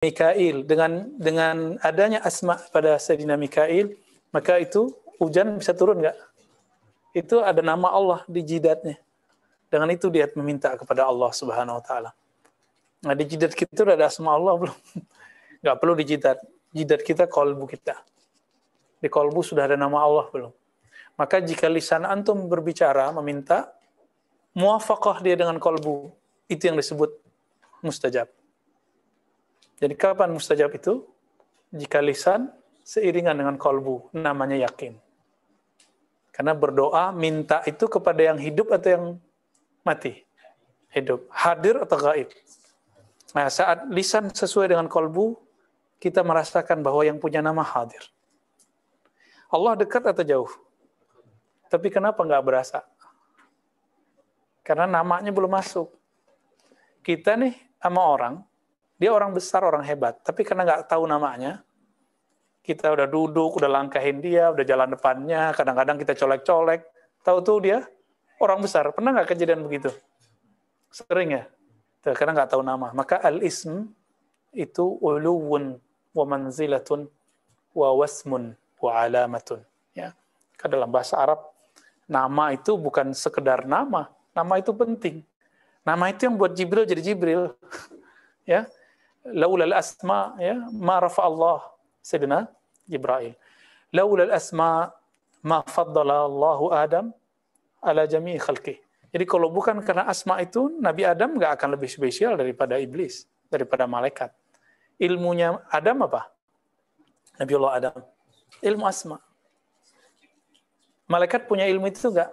Mikail, dengan adanya asma pada Sayyidina Mikail, maka itu hujan bisa turun nggak? Itu ada nama Allah di jidatnya. Dengan itu dia meminta kepada Allah Subhanahu wa taala. Nah, di jidat kita ada asma Allah belum? Nggak perlu di jidat. Jidat kita kolbu kita. Di kolbu sudah ada nama Allah belum? Maka jika lisan antum berbicara meminta, muwafaqah dia dengan kolbu, itu yang disebut mustajab. Jadi kapan mustajab itu? Jika lisan seiringan dengan kolbu, namanya yakin. Karena berdoa, minta itu kepada yang hidup atau yang mati? Hidup. Hadir atau gaib? Nah, saat lisan sesuai dengan kolbu, kita merasakan bahwa yang punya nama hadir. Allah dekat atau jauh? Tapi kenapa nggak berasa? Karena namanya belum masuk. Kita nih sama orang, dia orang besar, orang hebat. Tapi karena nggak tahu namanya, kita udah duduk, udah langkahin dia, udah jalan depannya, kadang-kadang kita colek-colek. Tahu tuh dia orang besar. Pernah nggak kejadian begitu? Sering ya? Karena nggak tahu nama. Maka al-ism itu uluwun wa manzilatun wa wasmun wa alamatun. Ya. Karena dalam bahasa Arab, nama itu bukan sekedar nama. Nama itu penting. Nama itu yang buat Jibril jadi Jibril. Ya. Laulal asma, ya, ma rafa Allah Sayyidina Jibril. Laulal asma ma faddala Allahu Adam ala jami'i khalqih. Jadi kalau bukan karena asma itu, Nabi Adam nggak akan lebih spesial daripada iblis, daripada malaikat. Ilmunya Adam apa? Nabiullah Adam. Ilmu asma. Malaikat punya ilmu itu nggak?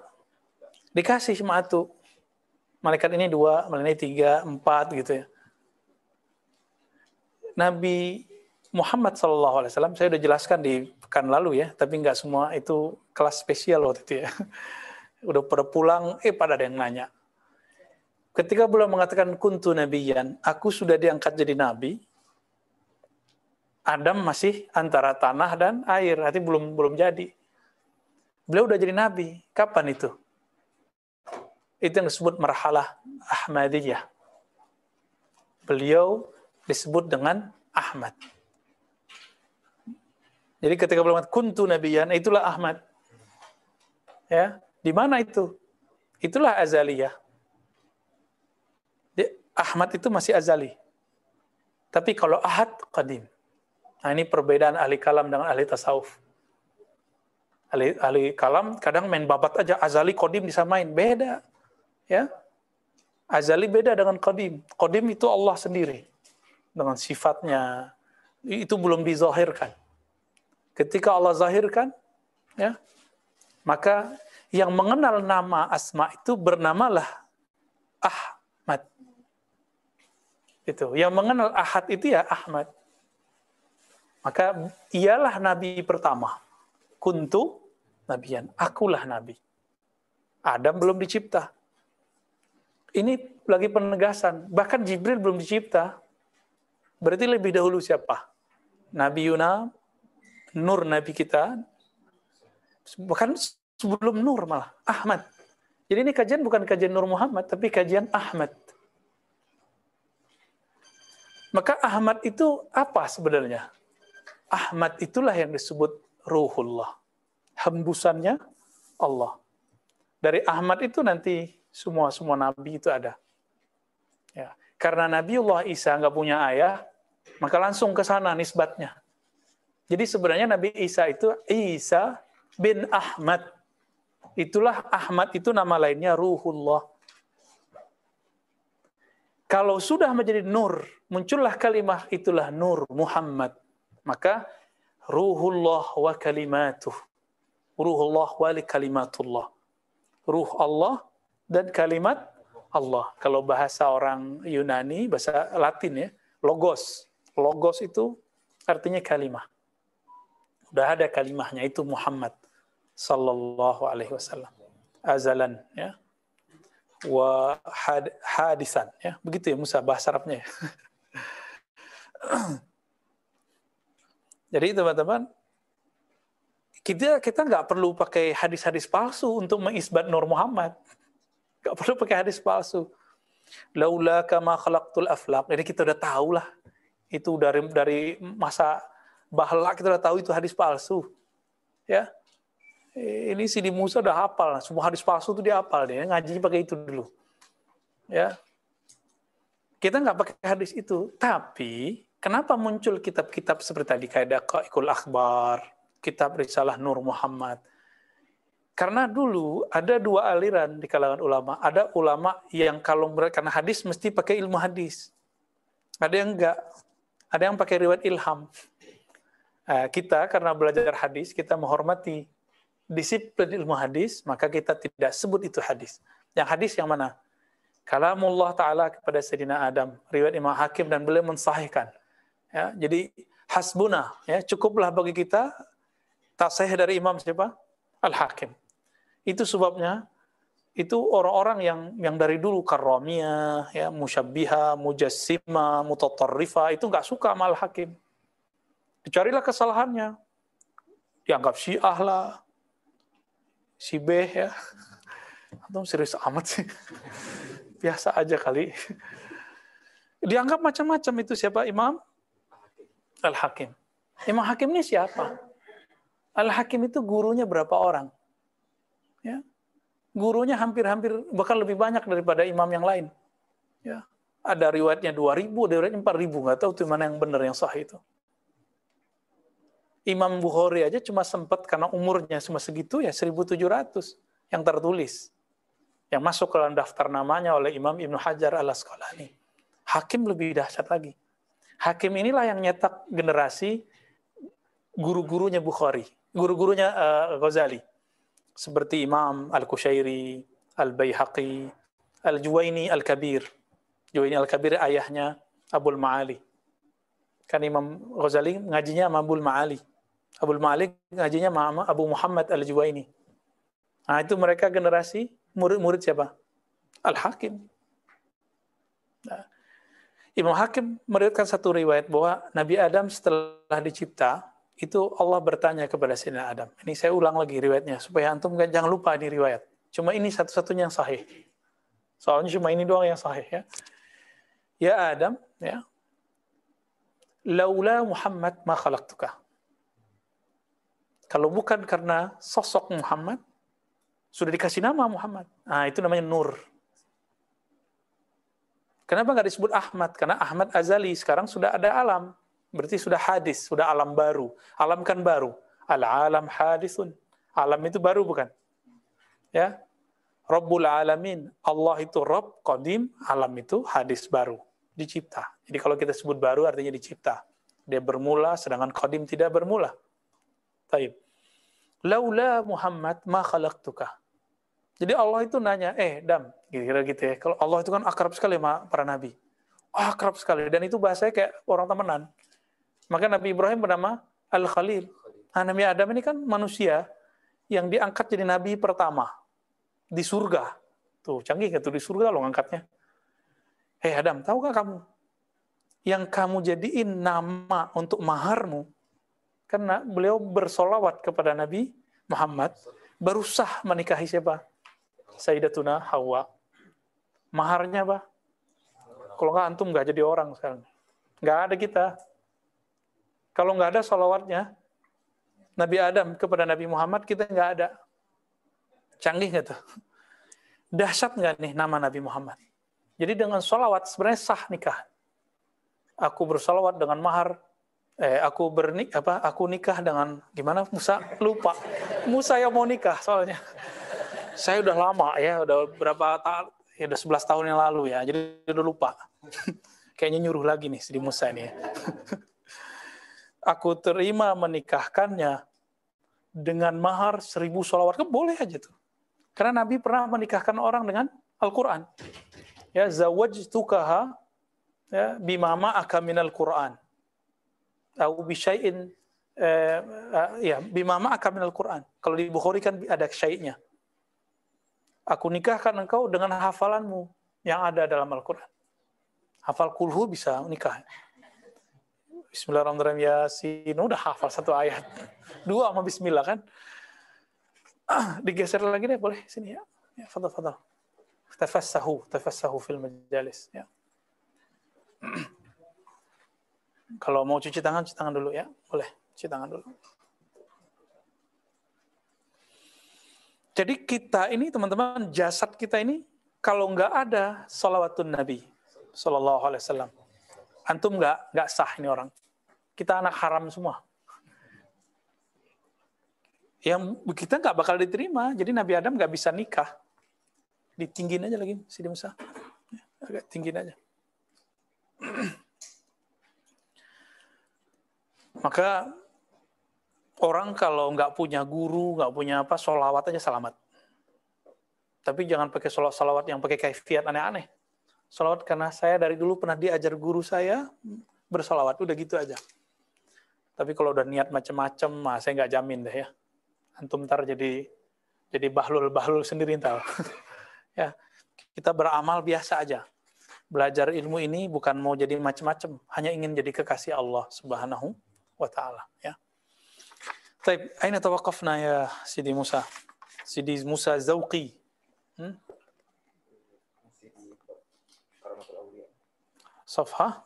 Dikasih cuma satu. Malaikat ini 2, malaikat ini 3, 4 gitu ya. Nabi Muhammad SAW, saya udah jelaskan di pekan lalu ya, tapi nggak semua itu kelas spesial waktu itu ya. Udah pada pulang, pada ada yang nanya. Ketika beliau mengatakan kuntu nabiyan, aku sudah diangkat jadi nabi. Adam masih antara tanah dan air, artinya belum jadi. Beliau udah jadi nabi. Kapan itu? Itu yang disebut marhalah Ahmadiyah. Beliau disebut dengan Ahmad. Jadi ketika beliau mengatakan kuntu nabiyan, itulah Ahmad. Ya, di mana itu? Itulah azaliyah. Ahmad itu masih azali. Tapi kalau ahad, qadim. Nah, ini perbedaan ahli kalam dengan ahli tasawuf. Ahli kalam kadang main babat aja, azali, qadim disamain. Beda. Ya. Azali beda dengan qadim. Qadim itu Allah sendiri. Dengan sifatnya. Itu belum dizahirkan. Ketika Allah zahirkan, ya, maka yang mengenal nama asma itu bernamalah Ahmad. Itu. Yang mengenal ahad itu ya Ahmad. Maka ialah nabi pertama. Kuntu nabiyan. Akulah nabi. Adam belum dicipta. Ini lagi penegasan. Bahkan Jibril belum dicipta. Berarti lebih dahulu siapa? Nabi Yuna, Nur Nabi kita. Bahkan sebelum Nur malah. Ahmad. Jadi ini kajian bukan kajian Nur Muhammad, tapi kajian Ahmad. Maka Ahmad itu apa sebenarnya? Ahmad itulah yang disebut Ruhullah. Hembusannya Allah. Dari Ahmad itu nanti semua nabi itu ada. Ya. Karena Nabiullah Isa nggak punya ayah, maka langsung ke sana nisbatnya. Jadi sebenarnya Nabi Isa itu Isa bin Ahmad. Itulah Ahmad itu nama lainnya Ruhullah. Kalau sudah menjadi nur, muncullah kalimah itulah Nur Muhammad. Maka Ruhullah wa kalimatuh. Ruhullah wa kalimatullah. Ruh Allah dan kalimat Allah. Kalau bahasa orang Yunani, bahasa Latin ya, logos. Logos itu artinya kalimah. Udah ada kalimahnya, itu Muhammad sallallahu alaihi wasallam. Azalan ya. Wa hadisan ya. Begitu ya Musa bahasa Arabnya ya. Jadi teman-teman, kita nggak perlu pakai hadis-hadis palsu untuk mengisbat Nur Muhammad. Nggak perlu pakai hadis palsu. Laula kama khalaqtul aflaq. Jadi kita udah tahu lah. Itu dari masa bahla kita udah tahu itu hadis palsu. Ya. Ini Sidi Musa udah hafal, semua hadis palsu itu dia hafal, dia ngaji pakai itu dulu. Ya. Kita nggak pakai hadis itu, tapi kenapa muncul kitab-kitab seperti tadi kayak Daqaiqul Akhbar, kitab Risalah Nur Muhammad? Karena dulu ada dua aliran di kalangan ulama. Ada ulama yang kalau karena hadis mesti pakai ilmu hadis. Ada yang enggak. Ada yang pakai riwayat ilham. Kita karena belajar hadis, kita menghormati disiplin ilmu hadis, maka kita tidak sebut itu hadis. Yang hadis yang mana? Kalamullah Ta'ala kepada Sayyidina Adam, riwayat Imam Hakim, dan beliau mensahihkan. Ya, jadi hasbuna, ya, cukuplah bagi kita tasahih dari Imam siapa? Al-Hakim. Itu sebabnya itu orang-orang yang dari dulu karramiyah, ya, musyabbiha, mujassima, mutatarrifa, itu nggak suka sama Al-Hakim. Dicarilah kesalahannya. Dianggap Syiah lah, si B, ya. Atau serius amat sih. Biasa aja kali. Dianggap macam-macam itu siapa? Imam Al-Hakim. Imam Hakim ini siapa? Al-Hakim itu gurunya berapa orang? Ya. Gurunya hampir-hampir bahkan lebih banyak daripada imam yang lain. Ya. Ada riwayatnya 2.000, ada riwayatnya 4.000, nggak tahu itu mana yang benar, yang sahih itu. Imam Bukhari aja cuma sempat karena umurnya cuma segitu ya 1.700 yang tertulis. Yang masuk ke dalam daftar namanya oleh Imam Ibnu Hajar Al-Asqalani. Hakim lebih dahsyat lagi. Hakim inilah yang nyetak generasi guru-gurunya Bukhari, guru-gurunya Ghazali. Seperti Imam Al-Kushairi, Al-Baihaqi, Al-Juwaini Al-Kabir. Juwaini Al-Kabir ayahnya Abul Ma'ali. Kan Imam Ghazali ngajinya sama Abul Ma'ali. Abul Ma'ali ngajinya sama Abu Muhammad Al-Juwaini. Nah, itu mereka generasi murid-murid siapa? Al-Hakim. Nah, Imam Hakim meriwayatkan satu riwayat bahwa Nabi Adam setelah dicipta, itu Allah bertanya kepada Sayyidina Adam. Ini saya ulang lagi riwayatnya, supaya antum jangan lupa ini riwayat. Cuma ini satu-satunya yang sahih. Soalnya cuma ini doang yang sahih. Ya, ya Adam, ya, laula Muhammad ma khalaqtuka. Kalau bukan karena sosok Muhammad, sudah dikasih nama Muhammad. Nah, itu namanya Nur. Kenapa nggak disebut Ahmad? Karena Ahmad azali, sekarang sudah ada alam. Berarti sudah hadis, sudah alam baru. Alam kan baru. Al-alam hadisun. Alam itu baru bukan? Ya. Rabbul alamin. Allah itu Rabb, qadim, alam itu hadis baru. Dicipta. Jadi kalau kita sebut baru artinya dicipta. Dia bermula, sedangkan qadim tidak bermula. Taib. Laula Muhammad ma khalaqtuka. Jadi Allah itu nanya, Dam, kira-kira gitu ya. Kalau Allah itu kan akrab sekali sama para nabi. Akrab sekali. Dan itu bahasanya kayak orang temenan. Maka Nabi Ibrahim bernama Al-Khalil. Nah, Nabi Adam ini kan manusia yang diangkat jadi nabi pertama di surga. Tuh, canggih kan tuh, di surga loh ngangkatnya. Adam, tahu gak kamu? Yang kamu jadiin nama untuk maharmu, karena beliau bersolawat kepada Nabi Muhammad, baru sah menikahi siapa? Sayyidatuna Hawa. Maharnya apa? Kalau nggak antum nggak jadi orang sekarang. Nggak ada kita. Kalau nggak ada sholawatnya Nabi Adam kepada Nabi Muhammad, kita nggak ada. Canggih nggak tuh? Dahsyat nggak nih nama Nabi Muhammad? Jadi dengan sholawat sebenarnya sah nikah. Aku bersolawat dengan mahar. Aku nikah dengan gimana? Musa lupa. Musa yang mau nikah soalnya. Saya udah lama ya, udah berapa tahun? Ya udah 11 tahun yang lalu ya. Jadi udah lupa. Kayaknya nyuruh lagi nih si Musa ini ya. Aku terima menikahkannya dengan mahar 1.000 sholawat. Boleh aja tuh. Karena Nabi pernah menikahkan orang dengan Al-Quran. Ya, zawajtukaha ya, bima ma'aka minal Quran. Atau bisyai'in ya, bima ma'aka minal Quran. Kalau di Bukhari kan ada syai'nya. Aku nikahkan engkau dengan hafalanmu yang ada dalam Al-Quran. Hafal kulhu bisa nikah. Bismillahirrahmanirrahim, Yasin, udah hafal satu ayat. 2 sama bismillah kan. Digeser lagi deh, boleh sini ya. Ya, fadal. Tafassahu fil majalis ya. Kalau mau cuci tangan dulu ya. Boleh, cuci tangan dulu. Jadi kita ini teman-teman, jasad kita ini kalau nggak ada sholawatun Nabi Sallallahu Alaihi Wasallam, antum nggak sah ini orang. Kita anak haram semua. Yang kita nggak bakal diterima. Jadi Nabi Adam nggak bisa nikah. Ditinggin aja lagi, Sidi Musa. Agak tinggiin aja. Maka orang kalau nggak punya guru, nggak punya apa, sholawat aja selamat. Tapi jangan pakai sholawat yang pakai kaifiat aneh-aneh. Sholawat karena saya dari dulu pernah diajar guru saya bersolawat, udah gitu aja. Tapi kalau udah niat macam-macam, saya nggak jamin deh ya. Antum ntar jadi bahlul sendiri ntar. Ya, kita beramal biasa aja. Belajar ilmu ini bukan mau jadi macam-macam, hanya ingin jadi kekasih Allah Subhanahu wa taala, ya. Baik, aina tawaqafna ya Sidi Musa? Sidi Musa Zauqi. Safha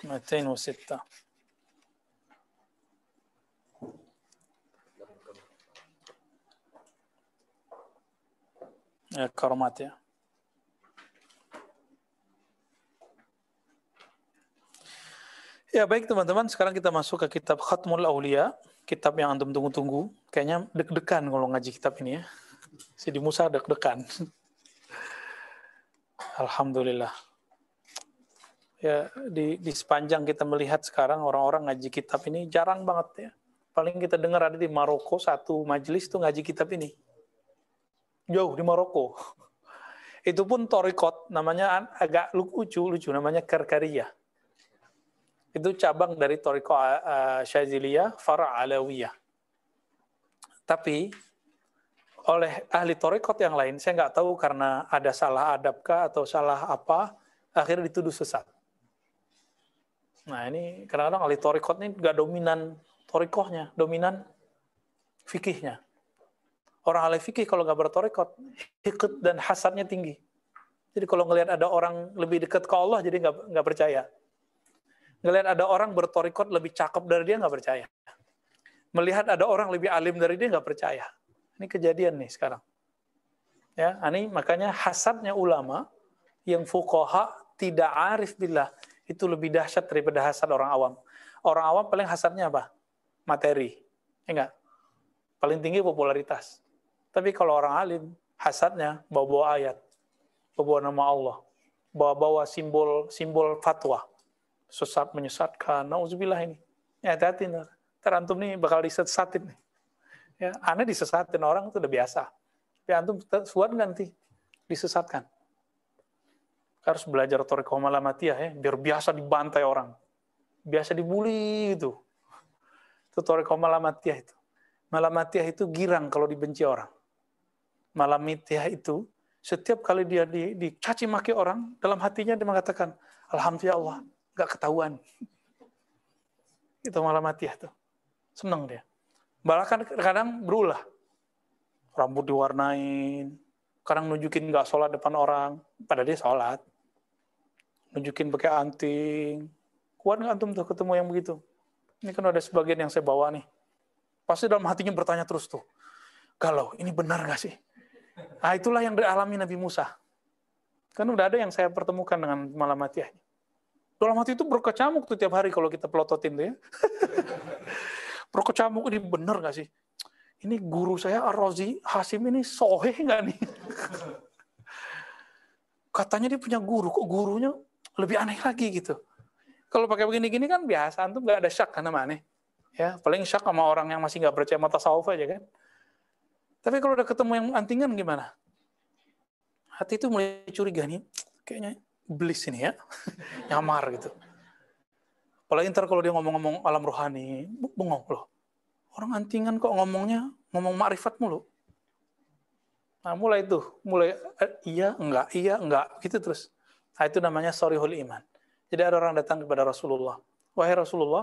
206. Ya, karamat ya. Ya baik teman-teman, sekarang kita masuk ke kitab Khatmul Aulia, kitab yang antum tunggu-tunggu. Kayaknya deg-degan kalau ngaji kitab ini ya. Sidi Musa deg-degan. Alhamdulillah. Ya di sepanjang kita melihat sekarang orang-orang ngaji kitab ini jarang banget ya. Paling kita dengar ada di Maroko satu majelis tuh ngaji kitab ini. Jauh di Maroko. Itu pun torikot, namanya agak lucu namanya Karkariyah. Itu cabang dari Thariqah Syadziliyah, Fara' Alawiyah. Tapi oleh ahli Thariqat yang lain, saya nggak tahu karena ada salah adabkah atau salah apa, akhirnya dituduh sesat. Nah ini kadang-kadang ahli Thariqat ini nggak dominan Thariqahnya, dominan fikihnya. Orang ahli fikih kalau nggak berthariqat, hiqd dan hasadnya tinggi. Jadi kalau ngelihat ada orang lebih dekat ke Allah, jadi nggak percaya. Ngelihat ada orang berthariqat lebih cakep dari dia, nggak percaya. Melihat ada orang lebih alim dari dia, nggak percaya. Ini kejadian nih sekarang. Ya, ini makanya hasadnya ulama yang fuqaha tidak arif billah itu lebih dahsyat daripada hasad orang awam. Orang awam paling hasadnya apa? Materi. Ya enggak? Paling tinggi popularitas. Tapi kalau orang alim, hasadnya bawa-bawa ayat, bawa nama Allah, bawa-bawa simbol fatwa. Sesat menyesatkan, nauzubillah ini. Ya hati-hati, antum nih bakal disesatin nih. Ya, aneh disesatin orang itu udah biasa. Tapi antum suat nanti disesatkan. Harus belajar thariqah malamatiyah ya, biar biasa dibantai orang. Biasa dibully gitu. Itu thariqah malamatiyah itu. Malamatiyah itu girang kalau dibenci orang. Malamatiyah itu setiap kali dia dicaci maki orang, dalam hatinya dia mengatakan, alhamdulillah Allah, nggak ketahuan. Itu malamatiyah tuh. Senang dia. Bahkan kadang berulah. Rambut diwarnain, kadang nunjukin nggak sholat depan orang, pada dia sholat. Nunjukin pakai anting. Kuat nggak antum tuh ketemu yang begitu? Ini kan ada sebagian yang saya bawa nih. Pasti dalam hatinya bertanya terus tuh. Galau, ini benar nggak sih? Nah itulah yang dialami Nabi Musa. Kan udah ada yang saya pertemukan dengan malamatiyahnya. Dalam hati itu berkecamuk tuh tiap hari kalau kita pelototin tuh ya. Berkecamuk, ini benar nggak sih? Ini guru saya Ar-Razi Hasim ini soheh nggak nih? Katanya dia punya guru, kok gurunya lebih aneh lagi gitu. Kalau pakai begini-gini kan biasa, antum nggak ada syak kan sama aneh. Ya, paling syak sama orang yang masih nggak percaya mata tasawuf aja kan. Tapi kalau udah ketemu yang antingan gimana? Hati itu mulai curiga nih, kayaknya iblis ini ya, nyamar gitu. Apalagi ntar kalau dia ngomong-ngomong alam rohani, bengong loh. Orang antingan kok ngomong ma'rifat mulu. Nah mulai iya enggak, gitu terus. Nah itu namanya sorihul iman. Jadi ada orang datang kepada Rasulullah. Wahai Rasulullah,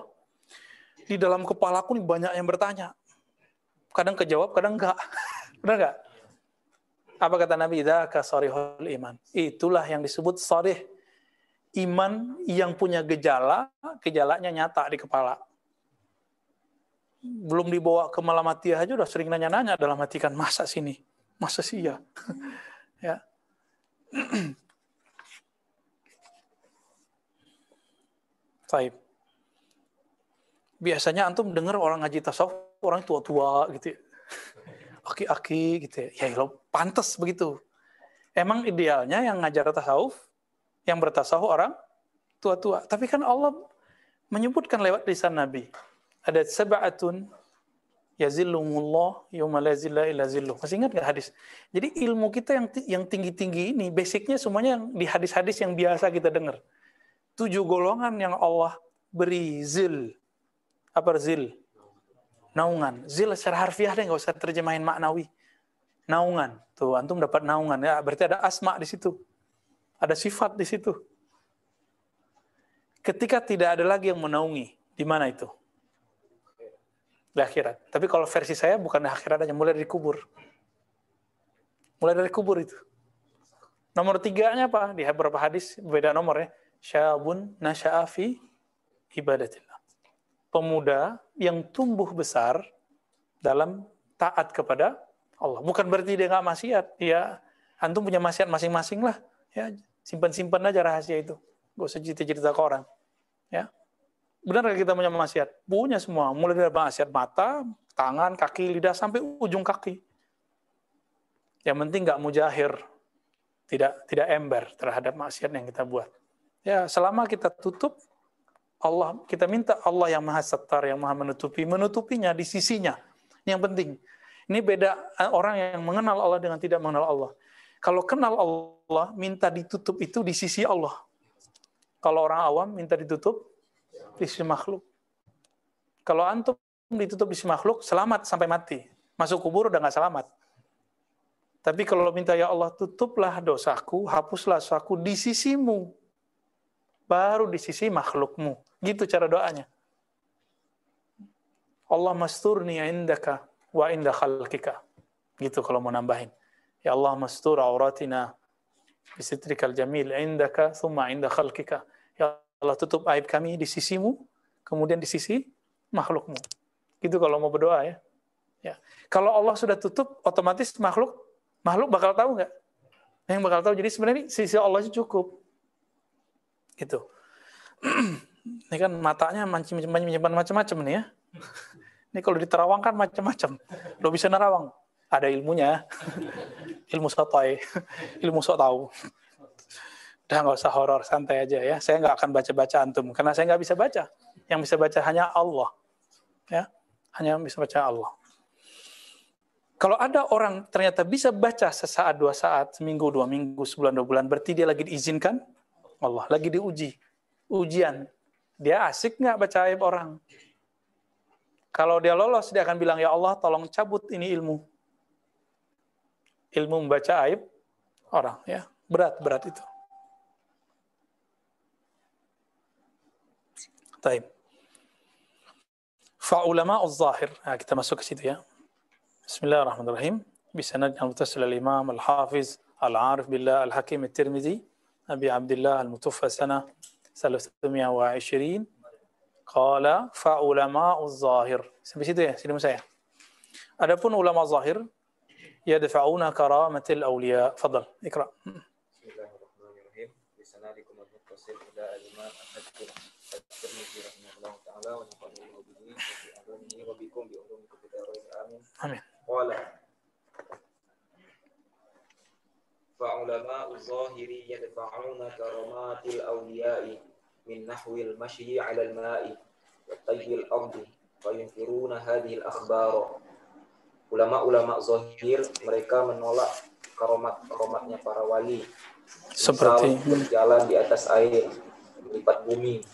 di dalam kepalaku nih banyak yang bertanya. Kadang kejawab, kadang enggak. Benar enggak? Apa kata Nabi? Dzaka sorihul iman. Itulah yang disebut sorih. iman yang punya gejalanya nyata di kepala. Belum dibawa ke Malamatiyah aja udah sering nanya-nanya dalam hati kan, masa sini? Masa sih ya? Ya. Baik. Biasanya antum dengar orang ngaji tasawuf, orang tua-tua gitu ya. Aki-aki gitu ya. Ya lo pantas begitu. Emang idealnya yang ngajar tasawuf, yang bertasawuf orang tua-tua. Tapi kan Allah menyebutkan lewat lisan Nabi. Ada sab'atun yazillumullah yawma la zilla illa zilluh. Masih ingat nggak hadis? Jadi ilmu kita yang tinggi-tinggi ini, basicnya semuanya yang di hadis-hadis yang biasa kita dengar. 7 golongan yang Allah beri zil. Apa zil? Naungan. Zil secara harfiah deh, nggak usah terjemahin maknawi. Naungan. Tuh, antum dapat naungan. Ya, berarti ada asma di situ. Ada sifat di situ. Ketika tidak ada lagi yang menaungi, di mana itu? Di akhirat. Tapi kalau versi saya bukan di akhirat aja, mulai dari kubur. Mulai dari kubur itu. Nomor 3-nya apa? Di beberapa hadis beda nomor ya. Syabun nasya'a fi ibadatillah. Pemuda yang tumbuh besar dalam taat kepada Allah. Bukan berarti dia nggak maksiat. Ya, antum punya maksiat masing-masing lah. Ya, simpan-simpan aja rahasia itu. Gak usah cerita-cerita ke orang. Ya. Benar nggak kita punya maksiat? Punya semua. Mulai dari maksiat mata, tangan, kaki, lidah, sampai ujung kaki. Yang penting nggak mujahir. Tidak ember terhadap maksiat yang kita buat. Ya, selama kita tutup, Allah, kita minta Allah yang maha sattar, yang maha menutupinya di sisinya. Ini yang penting. Ini beda orang yang mengenal Allah dengan tidak mengenal Allah. Kalau kenal Allah, minta ditutup itu di sisi Allah. Kalau orang awam, minta ditutup di sisi makhluk. Kalau antum ditutup di sisi makhluk, selamat sampai mati. Masuk kubur udah nggak selamat. Tapi kalau minta, ya Allah, tutuplah dosaku, hapuslah dosaku di sisimu. Baru di sisi makhlukmu. Gitu cara doanya. Allah masturni indaka wa inda khalqika. Gitu kalau mau nambahin. Ya Allah mastur auratina bisitrikal jamil indaka thumma inda khalqika. Ya Allah tutup aib kami di sisimu, kemudian di sisi makhlukmu. Gitu kalau mau berdoa ya. Ya. Kalau Allah sudah tutup, otomatis makhluk bakal tahu nggak? Yang bakal tahu. Jadi sebenarnya sisi Allah itu cukup. Gitu. Ini kan matanya menyimpan macam-macam nih ya. Ini kalau diterawang kan macam-macam. Lo bisa nerawang. Ada ilmunya. Ilmu sotoy. Ilmu sok tahu. Udah nggak usah horor, santai aja ya. Saya nggak akan baca-baca antum. Karena saya nggak bisa baca. Yang bisa baca hanya Allah. Ya, hanya bisa baca Allah. Kalau ada orang ternyata bisa baca sesaat, 2 saat, seminggu, 2 minggu, sebulan, 2 bulan, berarti dia lagi diizinkan Allah. Lagi diuji. Ujian. Dia asik nggak baca aib orang? Kalau dia lolos, dia akan bilang, ya Allah, tolong cabut ini ilmu. Ilmu membaca aib orang. Ya, berat itu. Taib. Fa'ulama'uz zahir. Nah, kita masuk ke situ ya. Bismillahirrahmanirrahim. Bisanad al-muttasil al-imam al-hafiz al-arif billah al-hakim al-tirmidzi Abi Abdullah al-mutawaffa sana 320 qala fa'ulama'uz zahir. Sampai situ ya, situ saya. Adapun ulama zahir yadfa'una karamatil awliya. Fadal, ikra. Bismillahirrahmanirrahim. Bisanadikum al-muttasil ila al-imam al-hakim al-tirmidzi rahimahullah ta'ala wa nafa'ana bihi wa fi alamihi wa bikum bi ulumikum bi darain amin. Amin. Qala fa'ulama'u zahiri yadfa'una karamatil awliya'i min nahwil mashyi 'ala al-ma'i wa tayyil ardi wa yunfiruna hadhihi al-akhbar. Ulama-ulama zahir mereka menolak karomat-karomatnya para wali. Seperti berjalan di atas air, melipat bumi.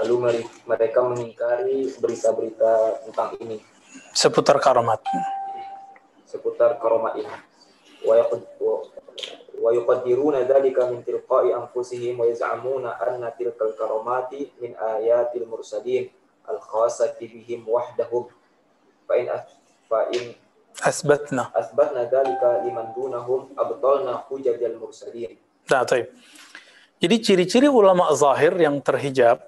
Lalu mereka mengingkari berita-berita tentang ini. Seputar karomat ini. Wa yuqaddiruna dzalika min tilqa'i anfusihim wa yaz'amuna anna tilkal karamati min ayatil mursalin al-khassati bihim wahdahum. Fa in asbatna dzalika liman dunahum abtalna hujajal mursalin. Nah, baik. Jadi ciri-ciri ulama zahir yang terhijab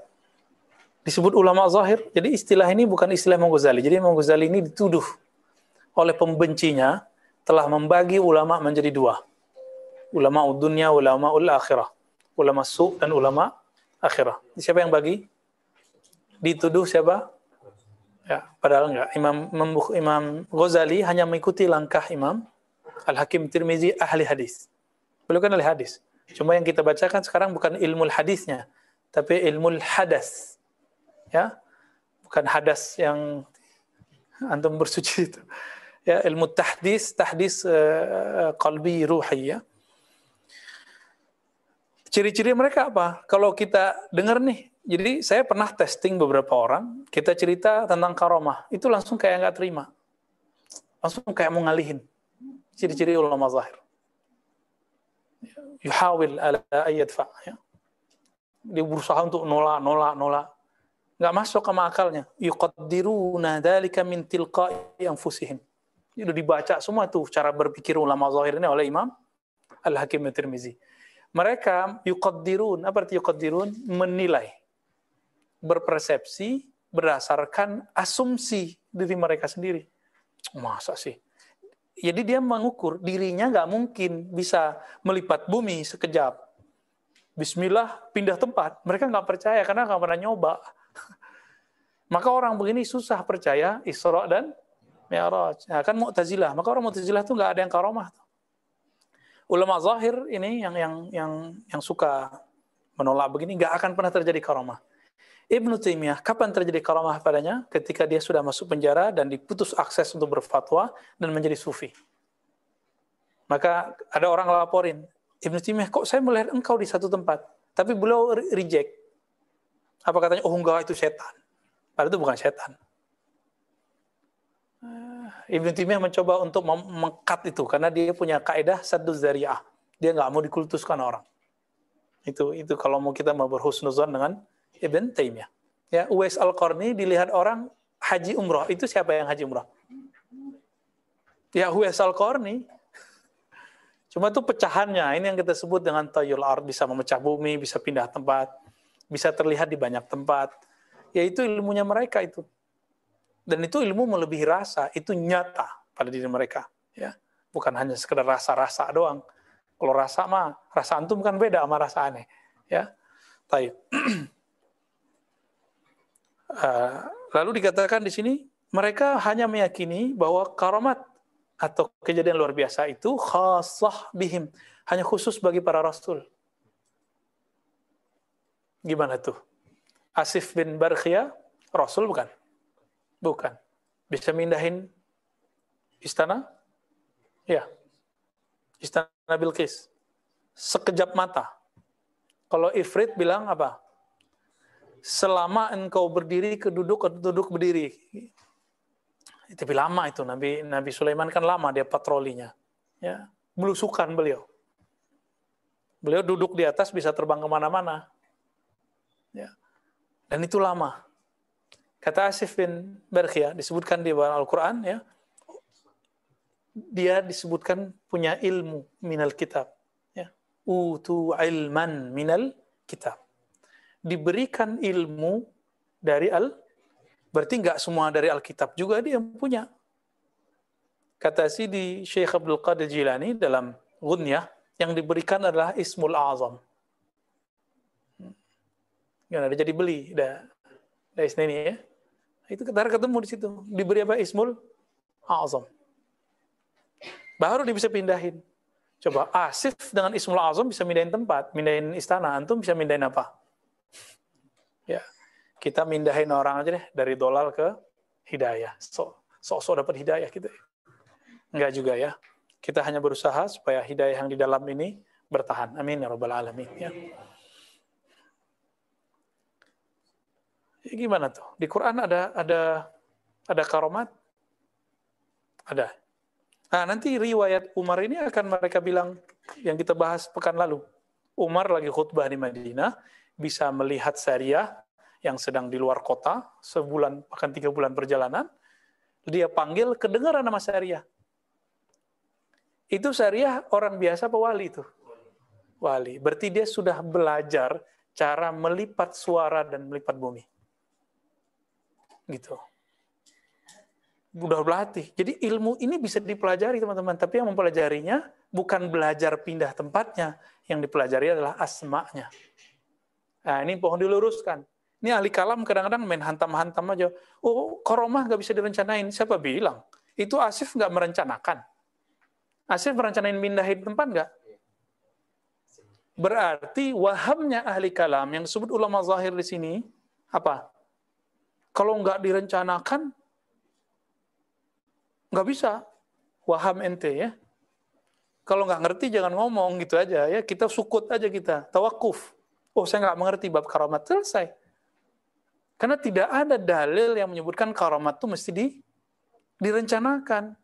disebut ulama zahir. Jadi istilah ini bukan istilah Imam Ghazali. Jadi Imam Ghazali ini dituduh oleh pembencinya telah membagi ulama menjadi dua. Ulama dunia, ulama akhirah. Ulama su' dan ulama akhirah. Siapa yang bagi? Dituduh siapa? Ya, padahal enggak. Imam Ghazali hanya mengikuti langkah Imam Al-Hakim Tirmizi ahli hadis. Beliau kan ahli hadis. Cuma yang kita bacakan sekarang bukan ilmu hadisnya, tapi ilmu hadas. Ya, bukan hadas yang antum bersuci itu. Ya, ilmu tahdis qalbi ruhi ya. Ciri-ciri mereka apa? Kalau kita dengar nih, jadi saya pernah testing beberapa orang, kita cerita tentang karomah, itu langsung kayak nggak terima. Langsung kayak mau ngalihin. Ciri-ciri ulama zahir. Yuhawil ala ayyadfa. Ya. Dia berusaha untuk nolak. Nggak masuk sama akalnya. Yuqaddiruna dzalika min tilqa'i anfusihim. Itu dibaca semua tuh cara berpikir ulama zahir ini oleh Imam Al-Hakim Tirmizi. Mereka yuqaddirun, apa arti yuqaddirun? Menilai, berpersepsi berdasarkan asumsi diri mereka sendiri. Masa sih? Jadi dia mengukur dirinya nggak mungkin bisa melipat bumi sekejap. Bismillah pindah tempat. Mereka nggak percaya karena nggak pernah nyoba. Maka orang begini susah percaya Isra dan Mi'raj. Nah, kan Mu'tazilah. Maka orang Mu'tazilah itu nggak ada yang karomah. Ulama zahir ini yang suka menolak begini nggak akan pernah terjadi karomah. Ibnu Taimiyah, kapan terjadi karomah padanya? Ketika dia sudah masuk penjara dan diputus akses untuk berfatwa dan menjadi sufi. Maka ada orang laporin, Ibnu Taimiyah, kok saya melihat engkau di satu tempat, tapi beliau reject. Apa katanya? Oh enggak, itu setan. Padahal itu bukan setan. Ibnu Taimiyah mencoba untuk mengkat itu karena dia punya kaidah sadduz zari'ah. Dia nggak mau dikultuskan orang. Itu kalau mau kita mau berhusnuzon dengan Ibn Taimiyah. Ya, Uwais Al-Qarni dilihat orang haji umrah. Itu siapa yang haji umrah? Ya, Uwais Al-Qarni. Cuma itu pecahannya. Ini yang kita sebut dengan tayul ard, bisa memecah bumi, bisa pindah tempat, bisa terlihat di banyak tempat. Yaitu ilmunya mereka itu. Dan itu ilmu melebihi rasa, itu nyata pada diri mereka, ya. Bukan hanya sekedar rasa-rasa doang. Kalau rasa mah, rasa antum kan beda sama rasa aneh, ya. Taib. Lalu dikatakan di sini mereka hanya meyakini bahwa karamat atau kejadian luar biasa itu khassah bihim, hanya khusus bagi para rasul. Gimana tuh? Asif bin Barkhiyah rasul bukan? Bukan. Bisa mindahin istana? Ya. Istana Bilqis. Sekejap mata. Kalau Ifrit bilang apa? Selama engkau berdiri keduduk berdiri. Itu lama itu. Nabi Sulaiman kan lama dia patrolinya. Ya. Belusukan beliau. Beliau duduk di atas bisa terbang kemana-mana. Ya. Dan itu lama. Kata Asif bin Barkhiyah, disebutkan di dalam Al-Quran, ya, dia disebutkan punya ilmu minal kitab. Ya. Utu ilman minal kitab. Diberikan ilmu dari berarti nggak semua dari Alkitab juga dia punya. Kata Sidi Syekh Abdul Qadir Jilani dalam Ghunyah, yang diberikan adalah Ismul Azam. Gimana, jadi beli, dah ini ya. Itu kita ketemu di situ. Diberi apa? Ismul Azam. Baru dia bisa pindahin. Coba Asif dengan Ismul Azam bisa mindahin tempat, mindahin istana. Antum bisa mindahin apa? Ya, kita mindahin orang aja deh dari dolal ke hidayah. Sok-sok dapat hidayah kita. Enggak juga ya. Kita hanya berusaha supaya hidayah yang di dalam ini bertahan. Amin ya rabbal alamin. Ya. Gimana tuh? Di Quran ada karomat? Ada. Nah, nanti riwayat Umar ini akan mereka bilang yang kita bahas pekan lalu. Umar lagi khutbah di Madinah, bisa melihat Sariyah yang sedang di luar kota, sebulan, bahkan 3 bulan perjalanan. Dia panggil, kedengaran nama Sariyah. Itu Sariyah orang biasa apa wali itu? wali. Berarti dia sudah belajar cara melipat suara dan melipat bumi. Gitu. Udah berlatih. Jadi ilmu ini bisa dipelajari teman-teman. Tapi yang mempelajarinya bukan belajar pindah tempatnya. Yang dipelajari adalah asma'nya. Nah ini pohon diluruskan. Ini ahli kalam kadang-kadang main hantam-hantam aja. Oh, karomah nggak bisa direncanain. Siapa bilang? Itu Asif nggak merencanakan. Asif merencanain pindahin tempat nggak? Berarti wahamnya ahli kalam yang disebut ulama zahir di sini apa? Kalau nggak direncanakan nggak bisa. Waham ente ya. Kalau nggak ngerti jangan ngomong gitu aja ya. Kita sukut aja kita. Tawakuf. Oh saya nggak mengerti bab karamat. Selesai. Karena tidak ada dalil yang menyebutkan karamat itu mesti direncanakan.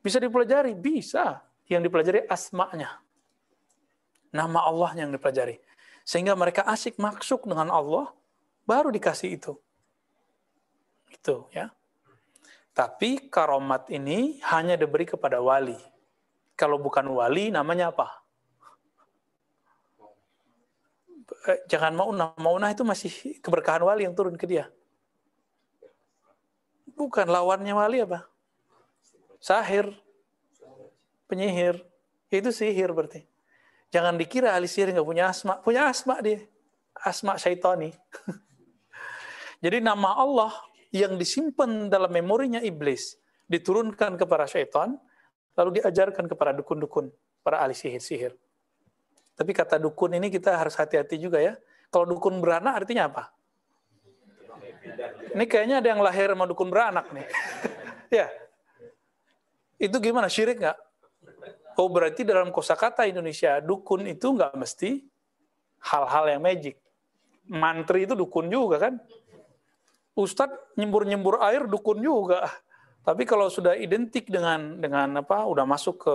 Bisa dipelajari? Bisa. Yang dipelajari asma'nya. Nama Allah yang dipelajari. Sehingga mereka asik maksuk dengan Allah, baru dikasih itu. Itu ya. Tapi karamat ini hanya diberi kepada wali. Kalau bukan wali, namanya apa? Jangan maunah. Maunah itu masih keberkahan wali yang turun ke dia. Bukan, lawannya wali apa? Sahir. Penyihir. Itu sihir berarti. Jangan dikira ahli sihir nggak punya asma. Punya asma dia. Asma syaitani. Jadi nama Allah yang disimpan dalam memorinya iblis diturunkan kepada syaitan, lalu diajarkan kepada dukun-dukun, para ahli sihir-sihir. Tapi kata dukun ini kita harus hati-hati juga ya. Kalau dukun beranak artinya apa? Ini kayaknya ada yang lahir sama dukun beranak nih. Ya. Itu gimana? Syirik nggak? Oh berarti dalam kosakata Indonesia, dukun itu nggak mesti hal-hal yang magic. Mantri itu dukun juga kan? Ustadz nyembur-nyembur air dukun juga. Tapi kalau sudah identik dengan apa, udah masuk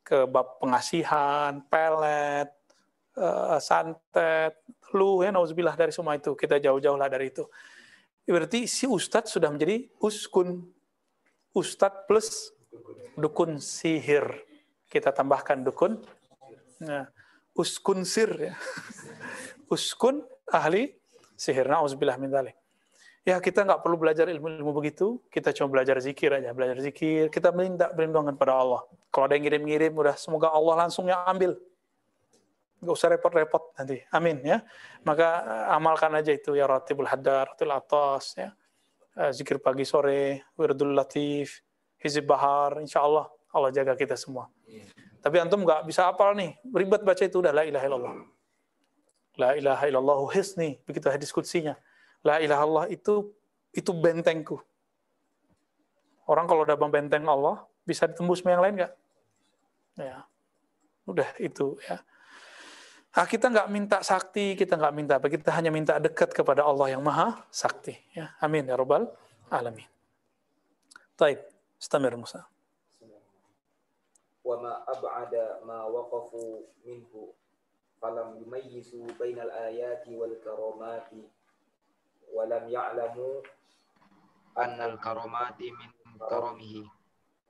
ke bab pengasihan, pelet, santet, lu ya nauzubillah dari semua itu. Kita jauh-jauh lah dari itu. Berarti si ustadz sudah menjadi uskun. Ustadz plus dukun sihir. Kita tambahkan dukun. Nah, uskun sir ya. Uskun ahli sihir. Nauzubillah min dzalik. Ya kita nggak perlu belajar ilmu-ilmu begitu, kita cuma belajar zikir aja, belajar zikir, kita minta perlindungan pada Allah. Kalau ada yang ngirim-ngirim, udah semoga Allah langsung yang ambil. Nggak usah repot-repot nanti, amin ya. Maka amalkan aja itu, ya ratibul hadar, ratil atas, ya. Zikir pagi sore, wirdul latif, hizib bahar, insya Allah, Allah jaga kita semua. Tapi antum nggak bisa apal nih, ribet baca itu udah la ilaha illallah. La ilaha illallahu hisni, begitu hadis kutsinya. La ilaha illallah itu bentengku. Orang kalau udah membenteng Allah, bisa ditembus sama yang lain nggak? Ya, udah itu ya. Nah, kita nggak minta sakti, kita nggak minta apa, kita hanya minta dekat kepada Allah yang maha sakti. Ya, amin ya rabbal alamin. Taib, istamir Musa. Wa ma ab'ada ma waqafu minhu falam yumayyizu bainal ayati wal karamati wa lam ya'lamu annal karamati min karamihi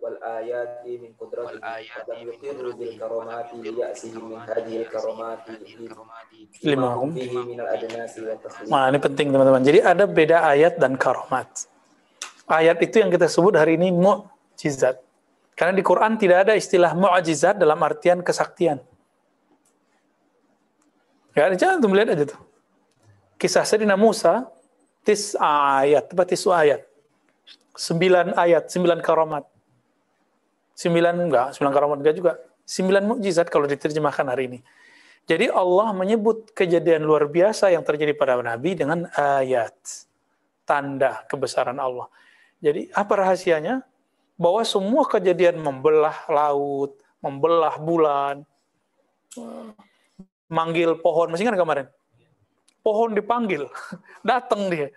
wal ayati min qudratihi wa lam yuqirru bil karamati liya'sihi min hadhihi al karamati lima hum fihi min al adnasi wa taslim. Nah, ini penting teman-teman. Jadi ada beda ayat dan karamat. Ayat itu yang kita sebut hari ini mu'jizat. Karena di Quran tidak ada istilah mu'jizat dalam artian kesaktian. Ya, jangan tuh melihat aja tuh. Kisah Sayyidina Musa, 9 ayat. 9 ayat, 9 karamat. 9 karamat enggak juga. 9 mukjizat kalau diterjemahkan hari ini. Jadi Allah menyebut kejadian luar biasa yang terjadi pada Nabi dengan ayat. Tanda kebesaran Allah. Jadi apa rahasianya? Bahwa semua kejadian membelah laut, membelah bulan, manggil pohon. Masih ingat kemarin? Pohon dipanggil, datang dia.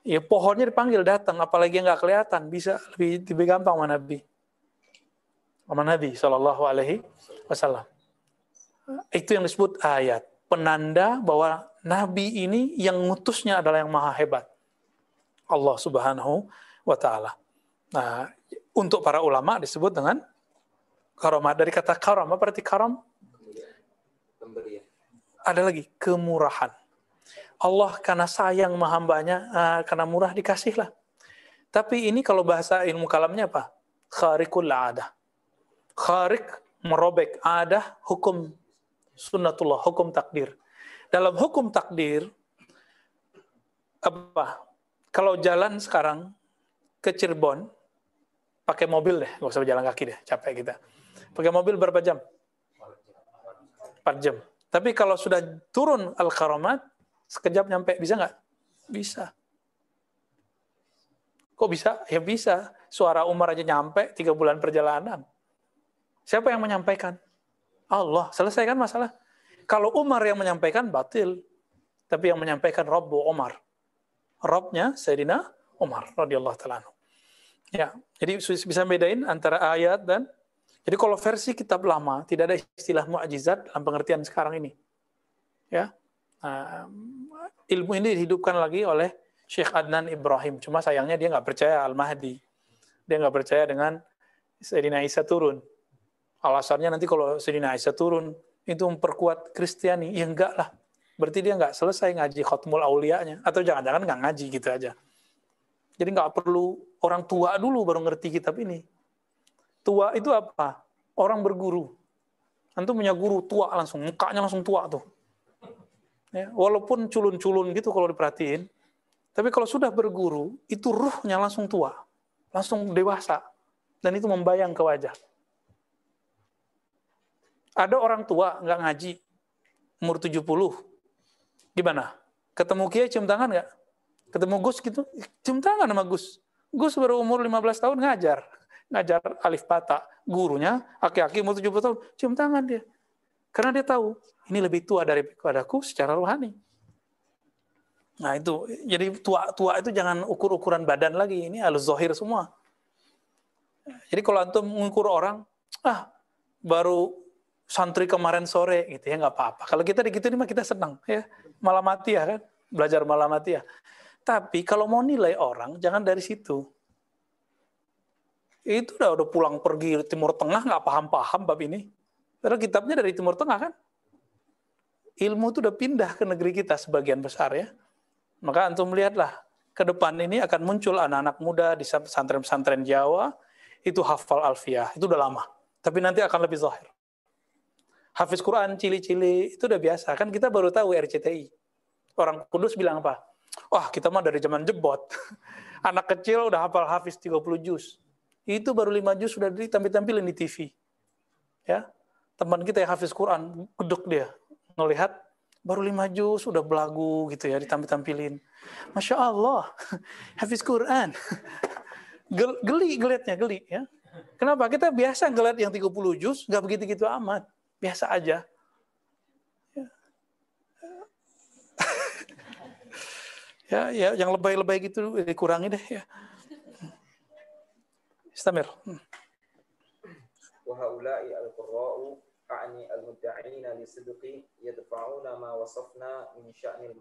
Ya pohonnya dipanggil datang, apalagi yang nggak kelihatan, bisa lebih gampang sama Nabi. Sama Nabi Shallallahu Alaihi Wasallam. Itu yang disebut ayat, penanda bahwa Nabi ini yang ngutusnya adalah yang maha hebat, Allah Subhanahu Wa Taala. Nah, untuk para ulama disebut dengan karamat. Dari kata karam, apa arti karam? Pemberian. Ada lagi kemurahan. Allah karena sayang sama hambanya, karena murah dikasihlah. Tapi ini kalau bahasa ilmu kalamnya apa? Khariqul adah. Khariq, merobek. Adah, hukum sunnatullah, hukum takdir. Dalam hukum takdir, apa? Kalau jalan sekarang ke Cirebon, pakai mobil deh, nggak usah berjalan kaki deh, capek kita. Pakai mobil berapa jam? 4 jam. Tapi kalau sudah turun Al-Karamat, sekejap nyampe, bisa nggak? Bisa. Kok bisa? Ya bisa. Suara Umar aja nyampe 3 bulan perjalanan. Siapa yang menyampaikan? Allah. Selesai kan masalah? Kalau Umar yang menyampaikan, batil. Tapi yang menyampaikan Rabbu Umar. Rabbnya Sayyidina Umar radhiyallahu ta'ala anhu. Ya, jadi bisa bedain antara ayat dan jadi kalau versi kitab lama tidak ada istilah mukjizat dalam pengertian sekarang ini. Ya. Ilmu ini dihidupkan lagi oleh Syekh Adnan Ibrahim. Cuma sayangnya dia nggak percaya Al-Mahdi. Dia nggak percaya dengan Sayyidina Isa turun. Alasannya nanti kalau Sayyidina Isa turun itu memperkuat Kristiani. Ya enggak lah. Berarti dia nggak selesai ngaji Khatmul Auliyanya. Atau jangan-jangan nggak ngaji gitu aja. Jadi nggak perlu orang tua dulu baru ngerti kitab ini. Tua itu apa? Orang berguru. Antum punya guru tua langsung, mukanya langsung tua tuh. Ya, walaupun culun-culun gitu kalau diperhatiin, tapi kalau sudah berguru, itu ruhnya langsung tua, langsung dewasa, dan itu membayang ke wajah. Ada orang tua nggak ngaji, umur 70, gimana? Ketemu Kiai cium tangan nggak? Ketemu Gus gitu, cium tangan sama Gus. Gus baru umur 15 tahun ngajar alif bata. Gurunya, aki-aki umur 70 tahun, cium tangan dia. Karena dia tahu, ini lebih tua daripadaku secara rohani. Nah itu, jadi tua itu jangan ukur-ukuran badan lagi, ini halus zahir semua. Jadi kalau antum mengukur orang, baru santri kemarin sore, gitu ya nggak apa-apa. Kalau kita digituin mah kita senang, ya malam mati ya kan, belajar malam mati ya. Tapi kalau mau nilai orang, jangan dari situ. Itu udah pulang pergi Timur Tengah, nggak paham-paham bab ini. Padahal kitabnya dari Timur Tengah kan. Ilmu itu udah pindah ke negeri kita sebagian besar ya. Maka antum lihatlah, ke depan ini akan muncul anak-anak muda di pesantren-pesantren Jawa, itu hafal alfiyah, itu udah lama. Tapi nanti akan lebih zahir. Hafiz Quran, cili-cili, itu udah biasa. Kan kita baru tahu RCTI. Orang Kudus bilang apa? Wah, kita mah dari zaman jebot. Anak kecil udah hafal hafiz 30 juz. Itu baru 5 juz sudah ditampil-tampilin di TV. Ya. Teman kita yang hafiz Quran, gedek dia. Ngelihat, baru 5 juz sudah belagu gitu ya, ditampil-tampilin. Masya Allah, hafiz Quran. Geli ya. Kenapa? Kita biasa ngeliat yang 30 juz, nggak begitu-gitu amat. Biasa aja. Ya, yang lebay-lebay gitu dikurangi deh ya. Istamir. Wa haula'i al-qurra'u a'ni al-mudda'ina li-sidqi yadfa'una ma wasafna min sya'nil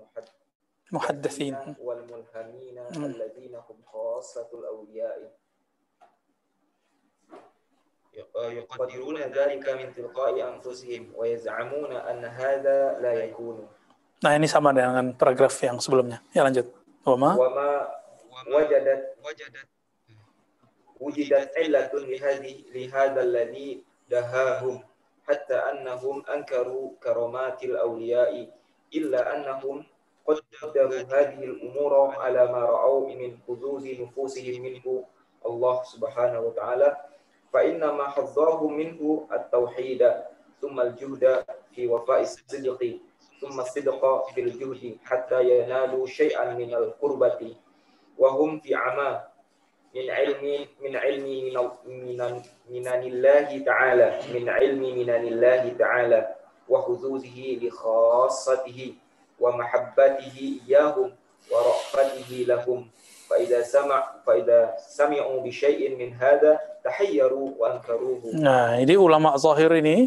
muhaddatsin wal mulhamina alladziina hum khassatul awliya'i yuqaddiruna dzalika min tilqa'i anfusihim wa yaz'amuna anna hadza la yakunu. Nah, ini sama dengan paragraf yang sebelumnya. Ya, lanjut. Wama wujidat illatun li hadzal ladzi dahahum hatta annahum ankaru karamatil awliya'i illa annahum qaddaru hadhihi al-umura ala ma ra'aw min huduzi nufusihim minhu Allah subhanahu wa ta'ala fa inna ma haddahum minhu at-tauhida thumma al-juhda fi wafa'is sidqi thumma sidqa fil juhdi hatta yanalu syai'an min al-qurbati wa hum fi 'ama min ilmi minanillahi ta'ala wa huzuzihi li khassatihi wa mahabbatihi iyahum wa ra'fatihi lahum fa idza sami'u bi syai'in min hadha tahayyaru wa ankaruhu. Nah, ini ulama zahir ini